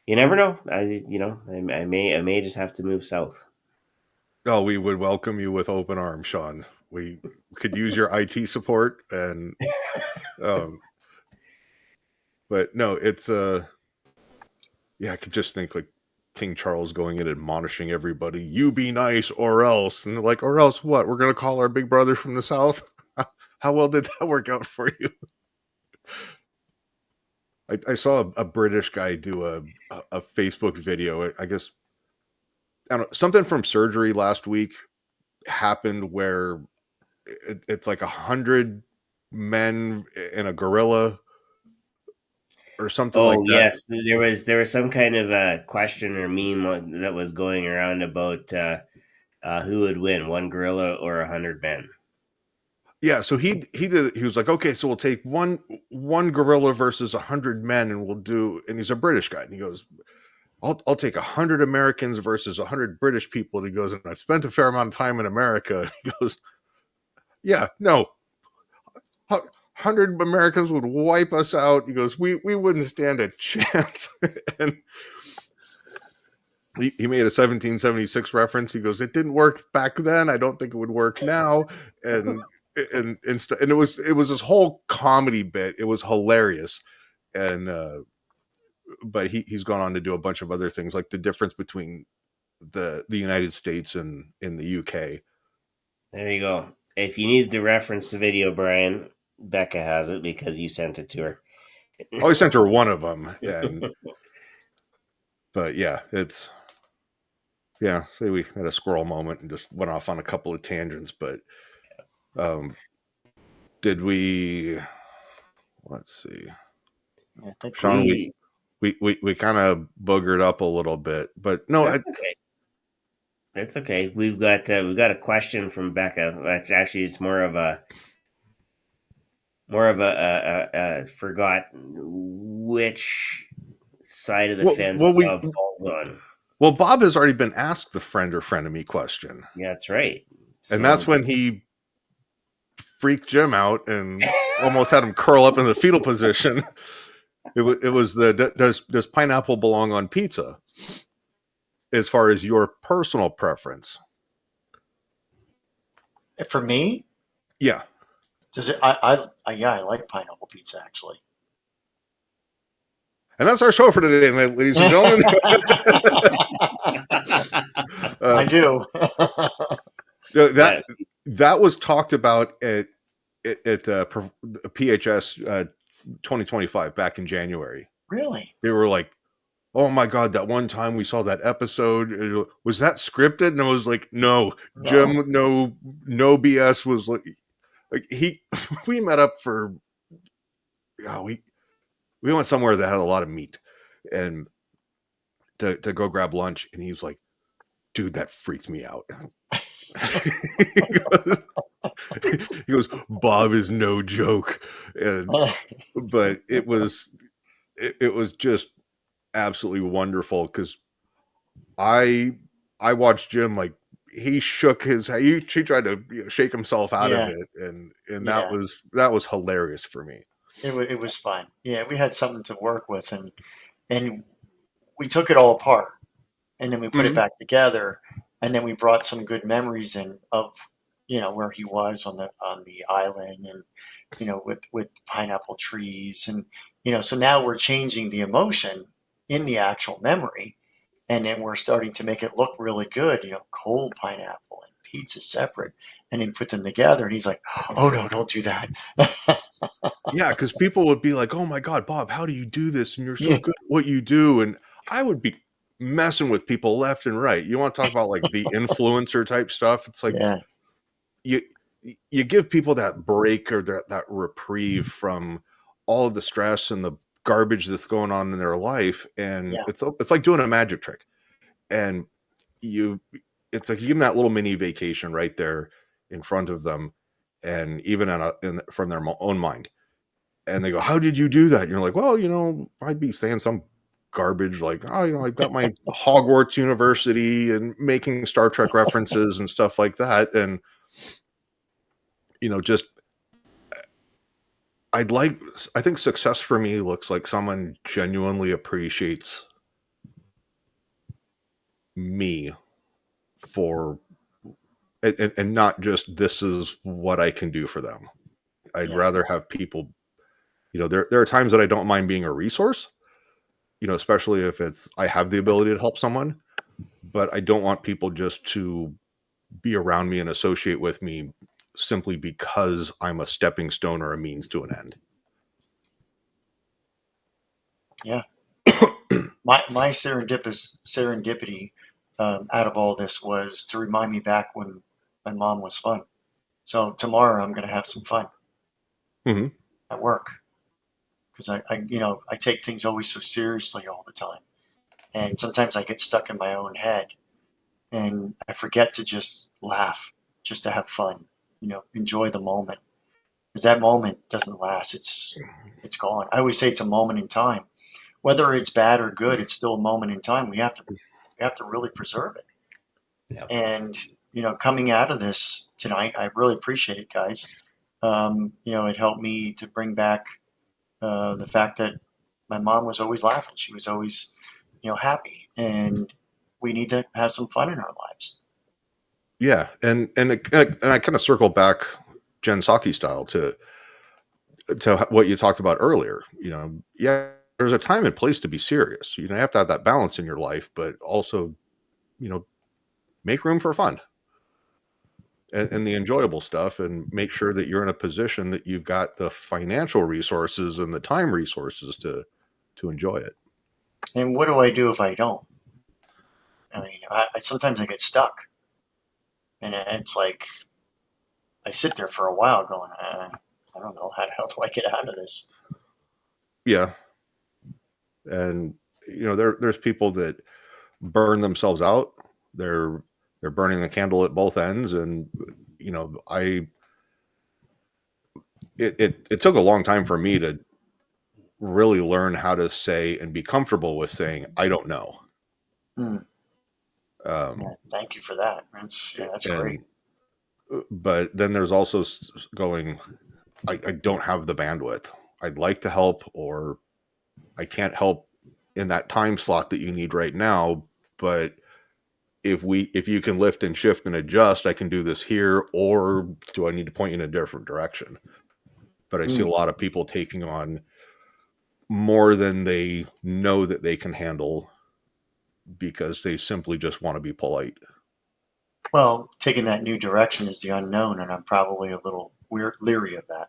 You never know. I may just have to move south. Oh, we would welcome you with open arms, Shawn. We could use your IT support, and um, but no, it's yeah, I could just think like King Charles going in and admonishing everybody, "You be nice, or else," and they're like, "Or else what? We're gonna call our big brother from the south." How well did that work out for you? I saw a British guy do a Facebook video. I guess I don't know, something from surgery last week happened where it's like 100 men in a gorilla or something like Oh that. yes, there was some kind of a question or meme that was going around about who would win, one gorilla or 100 men. Yeah, so he was like, okay, so we'll take one gorilla versus 100 men, and we'll do. And he's a British guy, and he goes, I'll take 100 Americans versus 100 British people. And he goes, and I've spent a fair amount of time in America. And he goes, yeah, no, 100 Americans would wipe us out. He goes, we wouldn't stand a chance. And he made a 1776 reference. He goes, it didn't work back then. I don't think it would work now. And and it was this whole comedy bit. It was hilarious. And but he's gone on to do a bunch of other things, like the difference between the United States and in the UK. There you go. If you need to reference the video, Brian, Becca has it because you sent it to her. Oh, I sent her one of them, and but yeah, it's say we had a squirrel moment and just went off on a couple of tangents, but did we? Let's see, I think Shawn, we kind of boogered up a little bit, but no, that's okay. That's okay. We've got a question from Becca. That's actually it's more of a forgot which side of the fence Bob falls on. Well, Bob has already been asked the friend or frenemy question. Yeah, that's right. And that's when he freaked Jim out and almost had him curl up in the fetal position. It was does pineapple belong on pizza? As far as your personal preference, for me, yeah. Does it? I like pineapple pizza actually. And that's our show for today, ladies and gentlemen. I do. That was talked about at PHS 2025 back in January. Really? They were like, "Oh my god, that one time we saw that episode, was that scripted?" And I was like, "No, Jim, no BS." Was like we met up for we went somewhere that had a lot of meat and to go grab lunch, and he was like, "Dude, that freaks me out." he goes, "Bob is no joke." And but it was just absolutely wonderful because I watched Jim, like he shook his head. He tried to shake himself out of it, and that was hilarious for me. It was fun. Yeah, we had something to work with, and we took it all apart, and then we put it back together, and then we brought some good memories in of where he was on the island, and with pineapple trees, and so now we're changing the emotion in the actual memory, and then we're starting to make it look really good. Cold pineapple and pizza separate, and then put them together, and he's like, "Oh no, don't do that." Yeah, because people would be like, "Oh my god, Bob, how do you do this? And you're so good at what you do." And I would be messing with people left and right. You want to talk about like the influencer type stuff? It's like you give people that break or that reprieve from all of the stress and the garbage that's going on in their life, and it's like doing a magic trick. And it's like you give them that little mini vacation right there in front of them, and even from their own mind. And they go, "How did you do that?" And you're like, "Well, I'd be saying some garbage like, oh, I've got my Hogwarts University and making Star Trek references and stuff like that." And, just, I think success for me looks like someone genuinely appreciates me for and not just this is what I can do for them. I'd rather have people, there are times that I don't mind being a resource, especially if I have the ability to help someone, but I don't want people just to be around me and associate with me simply because I'm a stepping stone or a means to an end. Yeah. My serendipity out of all this was to remind me back when my mom was fun. So tomorrow I'm going to have some fun at work, because I take things always so seriously all the time, and sometimes I get stuck in my own head, and I forget to just laugh, just to have fun, enjoy the moment, because that moment doesn't last. It's gone. I always say it's a moment in time. Whether it's bad or good, it's still a moment in time. We have to really preserve it. Yeah. And coming out of this tonight, I really appreciate it, guys. It helped me to bring back the fact that my mom was always laughing. She was always, happy, and we need to have some fun in our lives. Yeah, and I kind of circle back Jen Psaki style to what you talked about earlier. Yeah, there's a time and place to be serious. You have to have that balance in your life, but also, make room for fun and the enjoyable stuff, and make sure that you're in a position that you've got the financial resources and the time resources to enjoy it. And what do I do if I don't? I mean, I sometimes I get stuck, and it's like I sit there for a while going, I don't know, how the hell do I get out of this? Yeah, and there's people that burn themselves out. They're burning the candle at both ends, and it took a long time for me to really learn how to say and be comfortable with saying I don't know. Yeah, thank you for that. That's great. But then there's also going, I don't have the bandwidth. I'd like to help, or I can't help in that time slot that you need right now. But if you can lift and shift and adjust, I can do this here, or do I need to point you in a different direction? But I see a lot of people taking on more than they know that they can handle because they simply just want to be polite. Well, taking that new direction is the unknown, and I'm probably a little leery of that.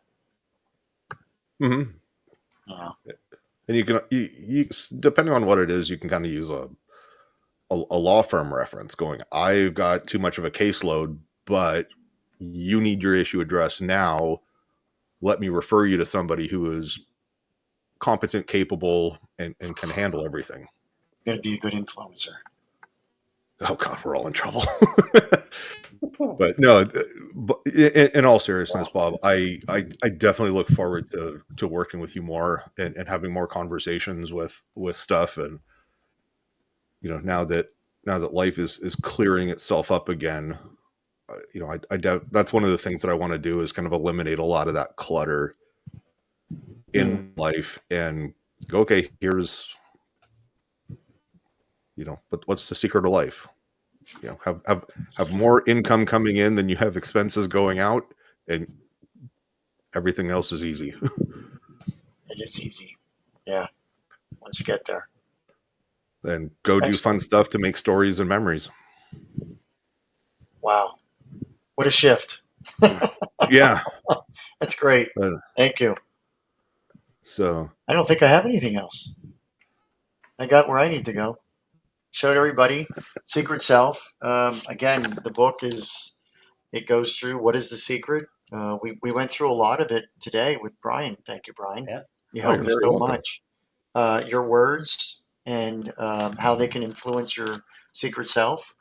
Mm-hmm. Yeah. And you can, depending on what it is, you can kind of use a law firm reference going, I've got too much of a caseload, but you need your issue addressed now. Let me refer you to somebody who is competent, capable, and can handle everything. Going to be a good influencer. Oh God, we're all in trouble. But no, in all seriousness, Bob, I definitely look forward to working with you more and having more conversations with stuff. And now that life is clearing itself up again, that's one of the things that I want to do is kind of eliminate a lot of that clutter in life and go, okay, here's, but what's the secret of life? Have more income coming in than you have expenses going out, and everything else is easy. It is easy. Yeah. Once you get there. And go do fun stuff to make stories and memories. Wow. What a shift. Yeah. That's great. Thank you. So I don't think I have anything else. I got where I need to go. Showed everybody Secret Self. Again, the book it goes through what is the secret. We went through a lot of it today with Brian. Thank you, Brian. Yeah. You helped me so much. Your words and how they can influence your secret self.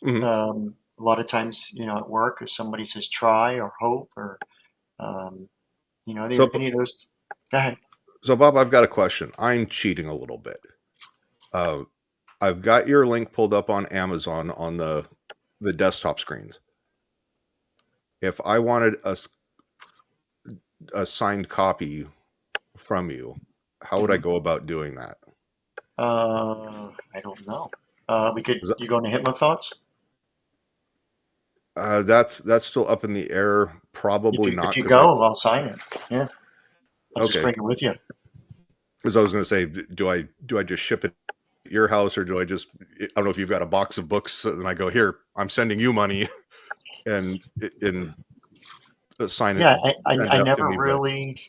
Mm-hmm. A lot of times, at work, if somebody says try or hope or, any of those. Go ahead. So, Bob, I've got a question. I'm cheating a little bit. I've got your link pulled up on Amazon on the desktop screens. If I wanted a signed copy from you, how would I go about doing that? I don't know. You going to Hypnothoughts? That's still up in the air. Probably If not, you because I go, I'll sign it. Yeah, I'll just okay. bring it with you. Because I was going to say, do I just ship it to your house, or do I don't know if you've got a box of books, and I go, here, I'm sending you money, and sign it, Yeah, send it I out to never me. But really,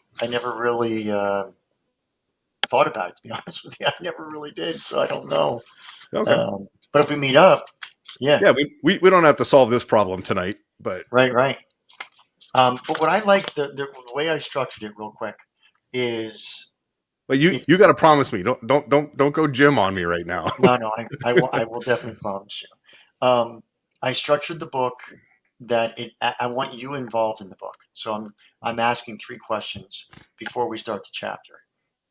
thought about it, to be honest with you. I never really did, so I don't know. okay, But if we meet up, yeah, yeah, we don't have to solve this problem tonight, but right. But what I like, the way I structured it real quick is it's you got to promise me, don't go Jim on me right now. no, I will definitely promise you. I structured the book that I want you involved in the book. So I'm asking 3 questions before we start the chapter.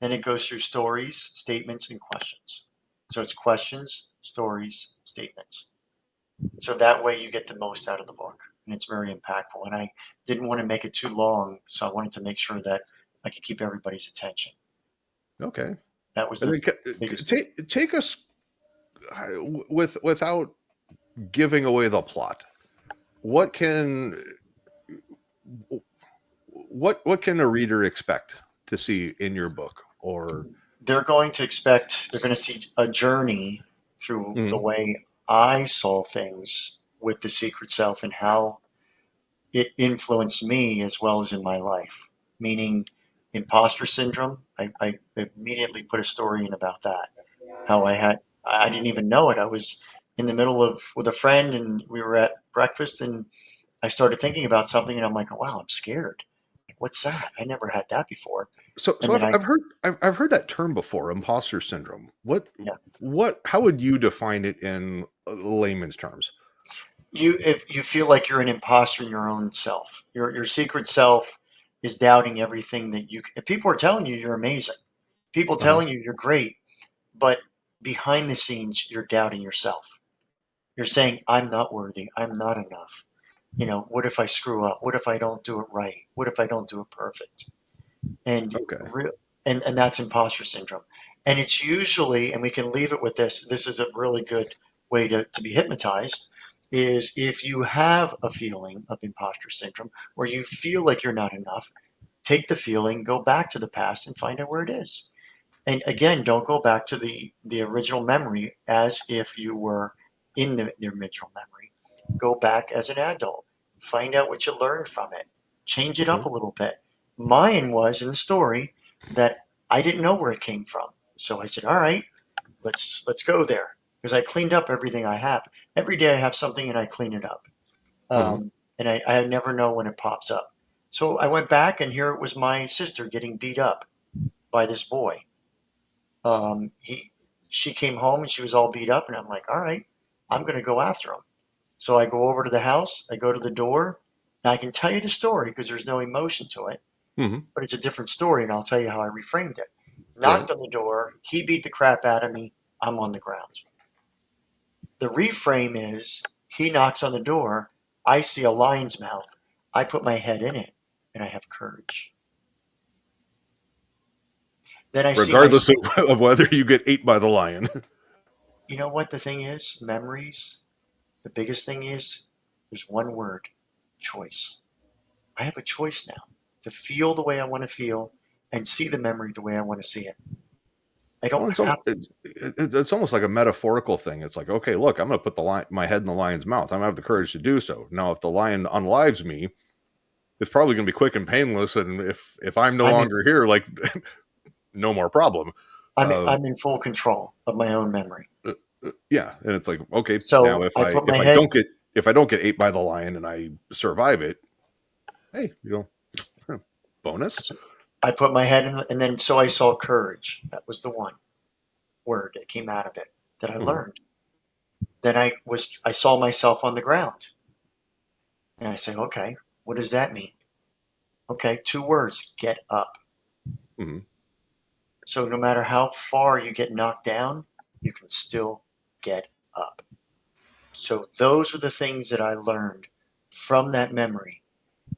Then it goes through stories, statements, and questions. So it's questions, stories, statements. So that way you get the most out of the book, and it's very impactful. And I didn't want to make it too long, so I wanted to make sure that I could keep everybody's attention. Okay, That was and the then biggest thing. take us without giving away the plot. What can what can a reader expect to see in your book? Or They're going to see a journey through the Mhm. way I saw things with the secret self and how it influenced me as well as in my life. Meaning, imposter syndrome. I immediately put a story in about that. How I didn't even know it. I was in the middle of with a friend, and we were at breakfast, and I started thinking about something, and I'm like, wow, I'm scared. What's that? I never had that before. so And then I've heard that term before, imposter syndrome. yeah, What how would you define it in layman's terms? if you feel like you're an imposter in your own self, your secret self is doubting everything that you. If people are telling you you're amazing, people Uh-huh. telling you you're great, but behind the scenes you're doubting yourself. You're saying I'm not worthy. I'm not enough. What if I screw up? What if I don't do it right? What if I don't do it perfect? And Okay. and that's imposter syndrome. And it's usually, and we can leave it with this. This is a really good way to be hypnotized. Is if you have a feeling of imposter syndrome where you feel like you're not enough, take the feeling, go back to the past, and find out where it is. And again, don't go back to the original memory as if you were in the original memory. Go back as an adult. Find out what you learned from it. Change it up Mhm. a little bit. Mine was in the story that I didn't know where it came from. So I said, all right, let's go there. Because I cleaned up everything I have. Every day I have something and I clean it up. Uh-huh. And I never know when it pops up. So I went back, and here it was my sister getting beat up by this boy. He She came home and she was all beat up, and I'm like, all right, I'm going to go after him. So I go over to the house, I go to the door. Now I can tell you the story because there's no emotion to it, Mhm. but it's a different story, and I'll tell you how I reframed it. Right. Knocked on the door, he beat the crap out of me, I'm on the ground. The reframe is he knocks on the door, I see a lion's mouth, I put my head in it, and I have courage. Then I see my, Regardless of whether you get ate by the lion. you know what the thing is? Memories. The biggest thing is there's one word: choice. I have a choice now to feel the way I want to feel and see the memory the way I want to see it. I Well, don't have to. it's almost like a metaphorical thing. It's like, okay, look, I'm going to put my head in the lion's mouth. I'm going to have the courage to do so. Now, if the lion unlives me, it's probably going to be quick and painless. And if I'm no I'm in. longer here, like, no more problem. Uh, I'm in full control of my own memory. yeah, and it's like, okay, now So I put my if I head. don't get ate by the lion and I survive it, hey, bonus. I put my head in, and then so I saw courage. That was the one word that came out of it that I Mhm. learned. Then I saw myself on the ground, and I said, okay, what does that mean? Okay, 2 words: get up. Mhm. So no matter how far you get knocked down, you can still get up. So those are the things that I learned from that memory.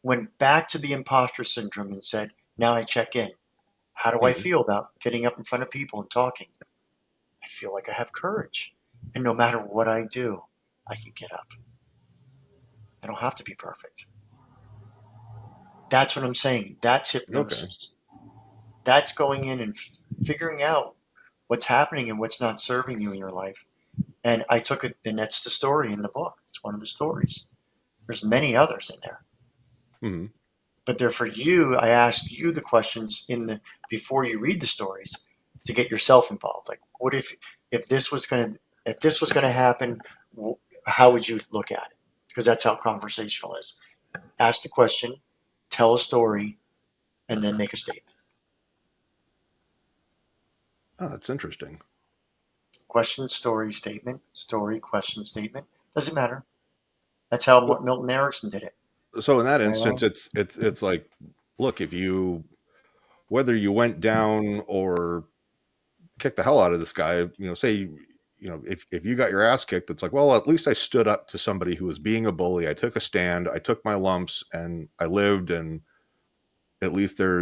Went back to the imposter syndrome and said, now I check in. How do I Mhm. feel about getting up in front of people and talking? I feel like I have courage. And no matter what I do, I can get up. I don't have to be perfect. That's what I'm saying. That's hypnosis. That's going in and figuring out what's happening and what's not serving you in your life. And I took it, and that's the story in the book. It's one of the stories. There's many others in there, Mm-hmm. but they're for you. I ask you the questions before you read the stories to get yourself involved. Like, what if this was gonna happen? How would you look at it? Because that's how conversational is. Ask the question, tell a story, and then make a statement. Oh, that's interesting. Question, story, statement, story, question, statement. Doesn't matter. That's how Milton Erickson did it. So in that instance, it's like, look, whether you went down or kicked the hell out of this guy, say, if you got your ass kicked, it's like, well, at least I stood up to somebody who was being a bully. I took a stand, I took my lumps, and I lived, and at least there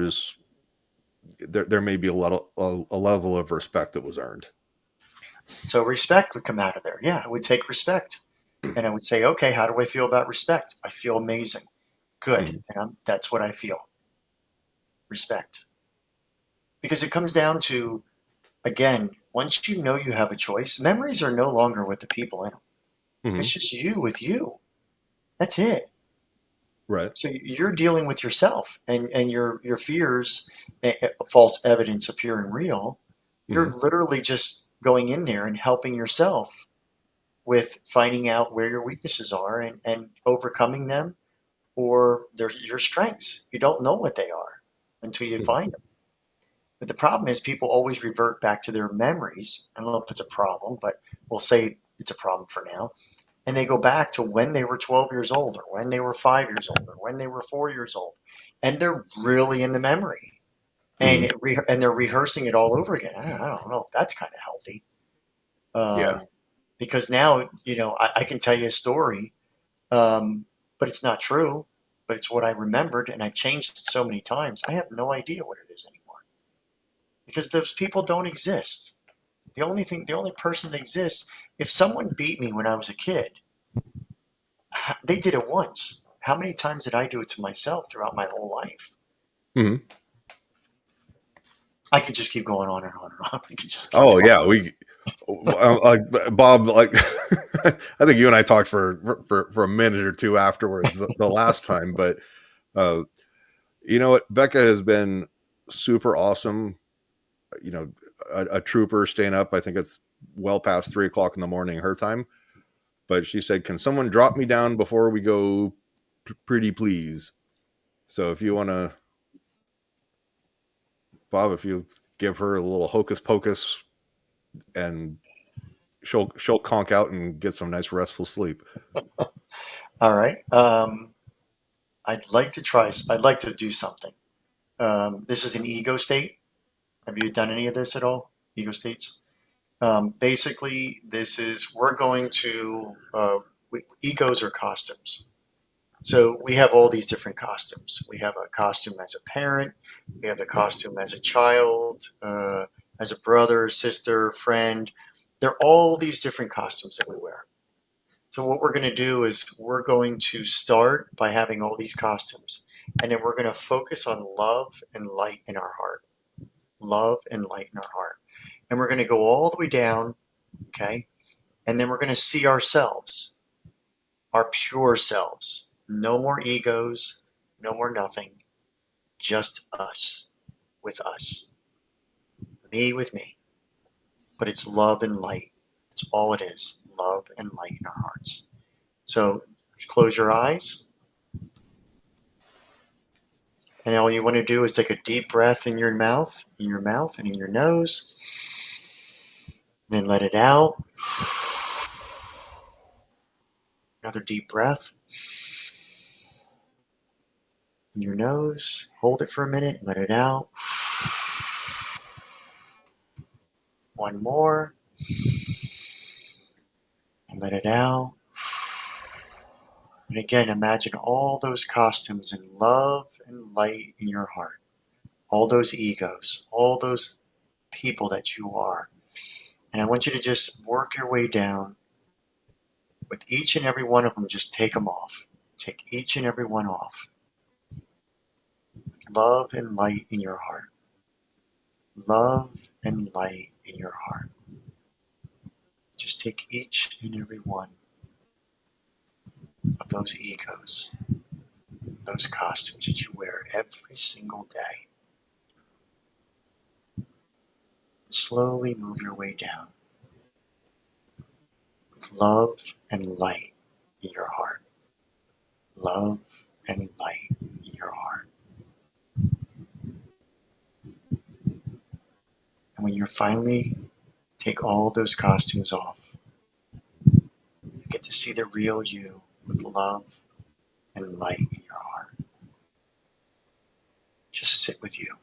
may be a level of respect that was earned. So respect would come out of there. Yeah, I would take respect. And I would say, okay, how do I feel about respect? I feel amazing. Good. And that's what I feel. Respect. Because it comes down to, again, once you know you have a choice, memories are no longer with the people in them. Mm-hmm. It's just you with you. That's it. Right. So you're dealing with yourself and your fears, false evidence appearing real. You're literally just going in there and helping yourself with finding out where your weaknesses are and overcoming them, or your strengths. You don't know what they are until you find them. But the problem is people always revert back to their memories. I don't know if it's a problem, but we'll say it's a problem for now. And they go back to when they were 12 years old, or when they were 5 years old, or when they were 4 years old. And they're really in the memory. And and they're rehearsing it all over again. I don't know if that's kind of healthy. Yeah. Because now, I can tell you a story, but it's not true, but it's what I remembered, and I've changed it so many times. I have no idea what it is anymore because those people don't exist. The only person that exists, if someone beat me when I was a kid, they did it once. How many times did I do it to myself throughout my whole life? Mm-hmm. I could just keep going on and on and on. We could just keep Oh talking. yeah, like Bob, like I think you and I talked for a minute or two afterwards the last time, but you know what, Becca has been super awesome. A trooper staying up. I think it's well past 3:00 in the morning her time, but she said, "Can someone drop me down before we go, pretty please?" So if you want to, Bob, if you give her a little hocus pocus, and she'll conk out and get some nice restful sleep. All right. I'd like to try. I'd like to do something. This is an ego state. Have you done any of this at all? Ego states. Basically, we're going to egos are costumes. So we have all these different costumes. We have a costume as a parent. We have a costume as a child, as a brother, sister, friend. They're all these different costumes that we wear. So what we're going to do is we're going to start by having all these costumes, and then we're going to focus on love and light in our heart. Love and light in our heart. And we're going to go all the way down, okay? And then we're going to see ourselves, our pure selves. No more egos, no more nothing, just us with us. Me with me. But it's love and light. It's all it is. Love and light in our hearts. So close your eyes. And all you want to do is take a deep breath in your mouth, and in your nose. Then let it out. Another deep breath in your nose. Hold it for a minute. Let it out. One more. And let it out. And again, imagine all those costumes and love and light in your heart. All those egos, all those people that you are. And I want you to just work your way down with each and every one of them. Just take them off. take each and every one off. With love and light in your heart. Love and light in your heart. Just take each and every one of those egos, those costumes that you wear every single day. And slowly move your way down with love and light in your heart. Love and light in your heart. And when you finally take all those costumes off, you get to see the real you with love and light in your heart. Just sit with you.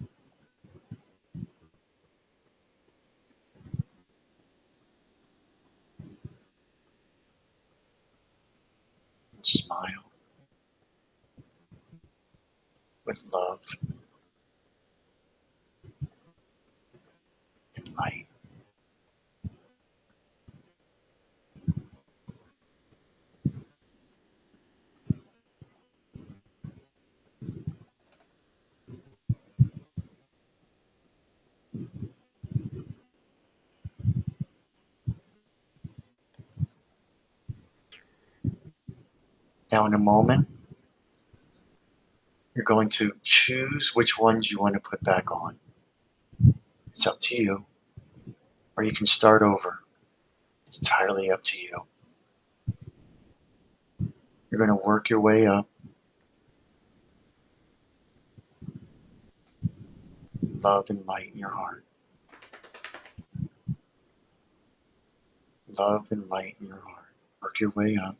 And smile with love and light. Now in a moment, you're going to choose which ones you want to put back on. It's up to you. Or you can start over. It's entirely up to you. You're going to work your way up. Love and light in your heart. Love and light in your heart. Work your way up.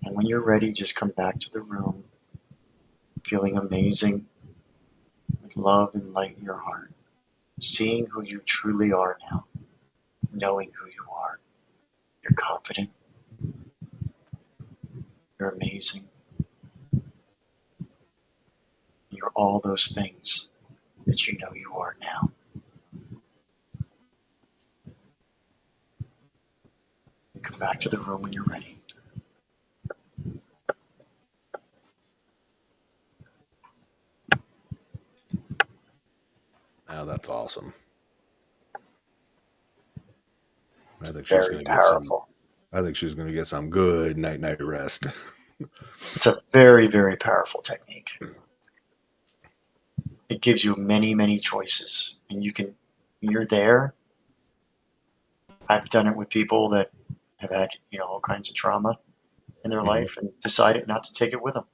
And when you're ready, just come back to the room, feeling amazing, with love and light in your heart. Seeing who you truly are now. Knowing who you are. You're confident. You're amazing. You're all those things that you know you are now. You come back to the room when you're ready. Now that's awesome. I think she's Very going to get some. powerful. I think she's going to get some good night rest. It's a very, very powerful technique. It gives you many, many choices. And you're there. I've done it with people that have had, all kinds of trauma in their life and decided not to take it with them.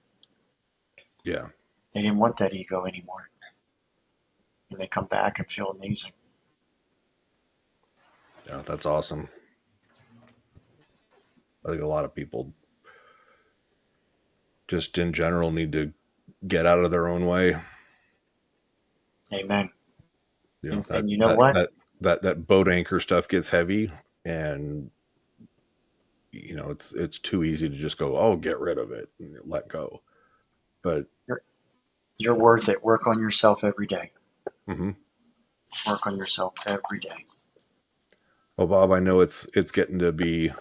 Yeah. They didn't want that ego anymore. And they come back and feel amazing. Yeah, that's awesome. I think a lot of people just in general need to get out of their own way. Amen. You know, And you know what? That boat anchor stuff gets heavy, and it's too easy to just go, oh, get rid of it and let go. But you're worth it. Work on yourself every day. Mm-hmm. Work on yourself every day. Well, Bob, I know it's getting to be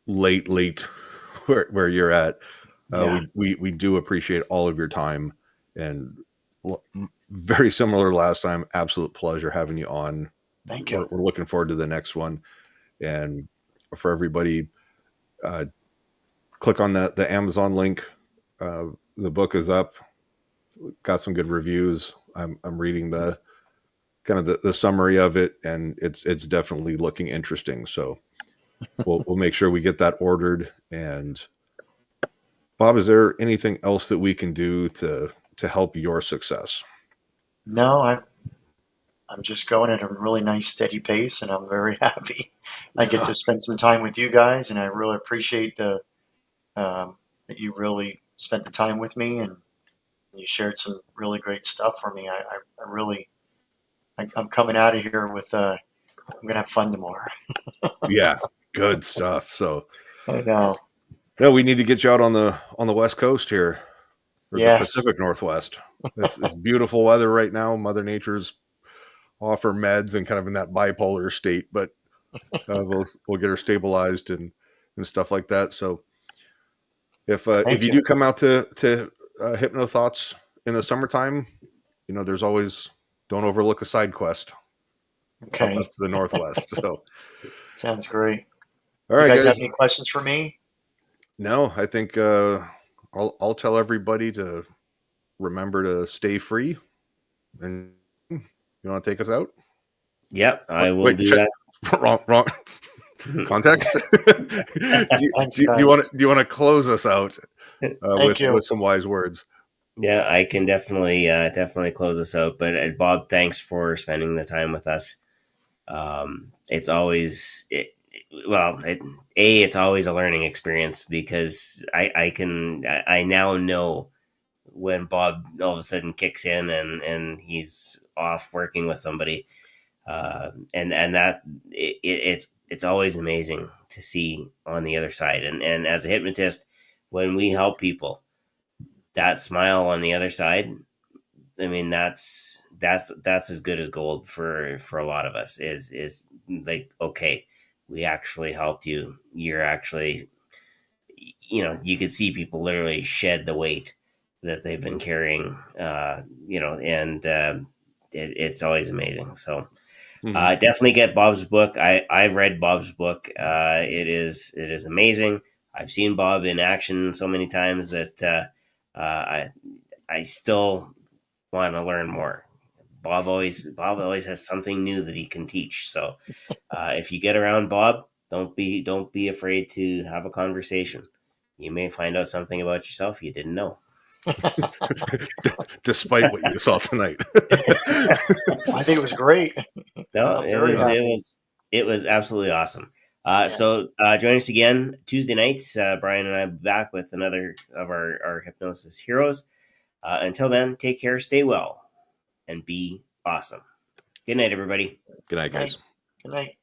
late where you're at. Yeah. We do appreciate all of your time, and very similar last time. Absolute pleasure having you on. Thank you. We're looking forward to the next one. And for everybody, click on the Amazon link. The book is up. Got some good reviews. I'm reading the kind of the summary of it, and it's definitely looking interesting. So we'll make sure we get that ordered. And Bob, is there anything else that we can do to help your success? No, I'm just going at a really nice steady pace, and I'm very happy. I get to spend some time with you guys, and I really appreciate that you really spent the time with me, and you shared some really great stuff for me. I'm coming out of here with I'm gonna have fun tomorrow. Yeah, good stuff. So I know. no, we need to get you out on the West Coast here, or the Yes. Pacific Northwest. It's beautiful weather right now. Mother Nature's off her meds and kind of in that bipolar state, but we'll get her stabilized and and stuff like that. So if Thank you you. do come out to Hypno Thoughts in the summertime, there's always, don't overlook a side quest up Okay. to the northwest. So Sounds great. all You right, guys guys. have any questions for me? No, I think I'll tell everybody to remember to stay free. And you want to take us out? Yep, I will Wait, do check. that. Wrong context. Thanks, do you guys. want to close us out Thank you. with some wise words? Yeah, I can definitely close us out. But Bob, thanks for spending the time with us. It's always it's always a learning experience, because I now know when Bob all of a sudden kicks in and he's off working with somebody, and that it's always amazing to see on the other side. And as a hypnotist, when we help people, that smile on the other side, I mean, that's as good as gold for a lot of us. Is like, okay, we actually helped you. You're actually, you could see people literally shed the weight that they've been carrying. And it's always amazing. So definitely get Bob's book. I've read Bob's book. It is amazing. I've seen Bob in action so many times that I still want to learn more. Bob always has something new that he can teach. So if you get around Bob, don't be afraid to have a conversation. You may find out something about yourself you didn't know. Despite what you saw tonight. I think it was great. No, I'm very happy. it was absolutely awesome. Yeah. So join us again Tuesday nights. Brian and I will be back with another of our Hypnosis Heroes. Until then, take care, stay well, and be awesome. Good night, everybody. Good night, guys. Good night.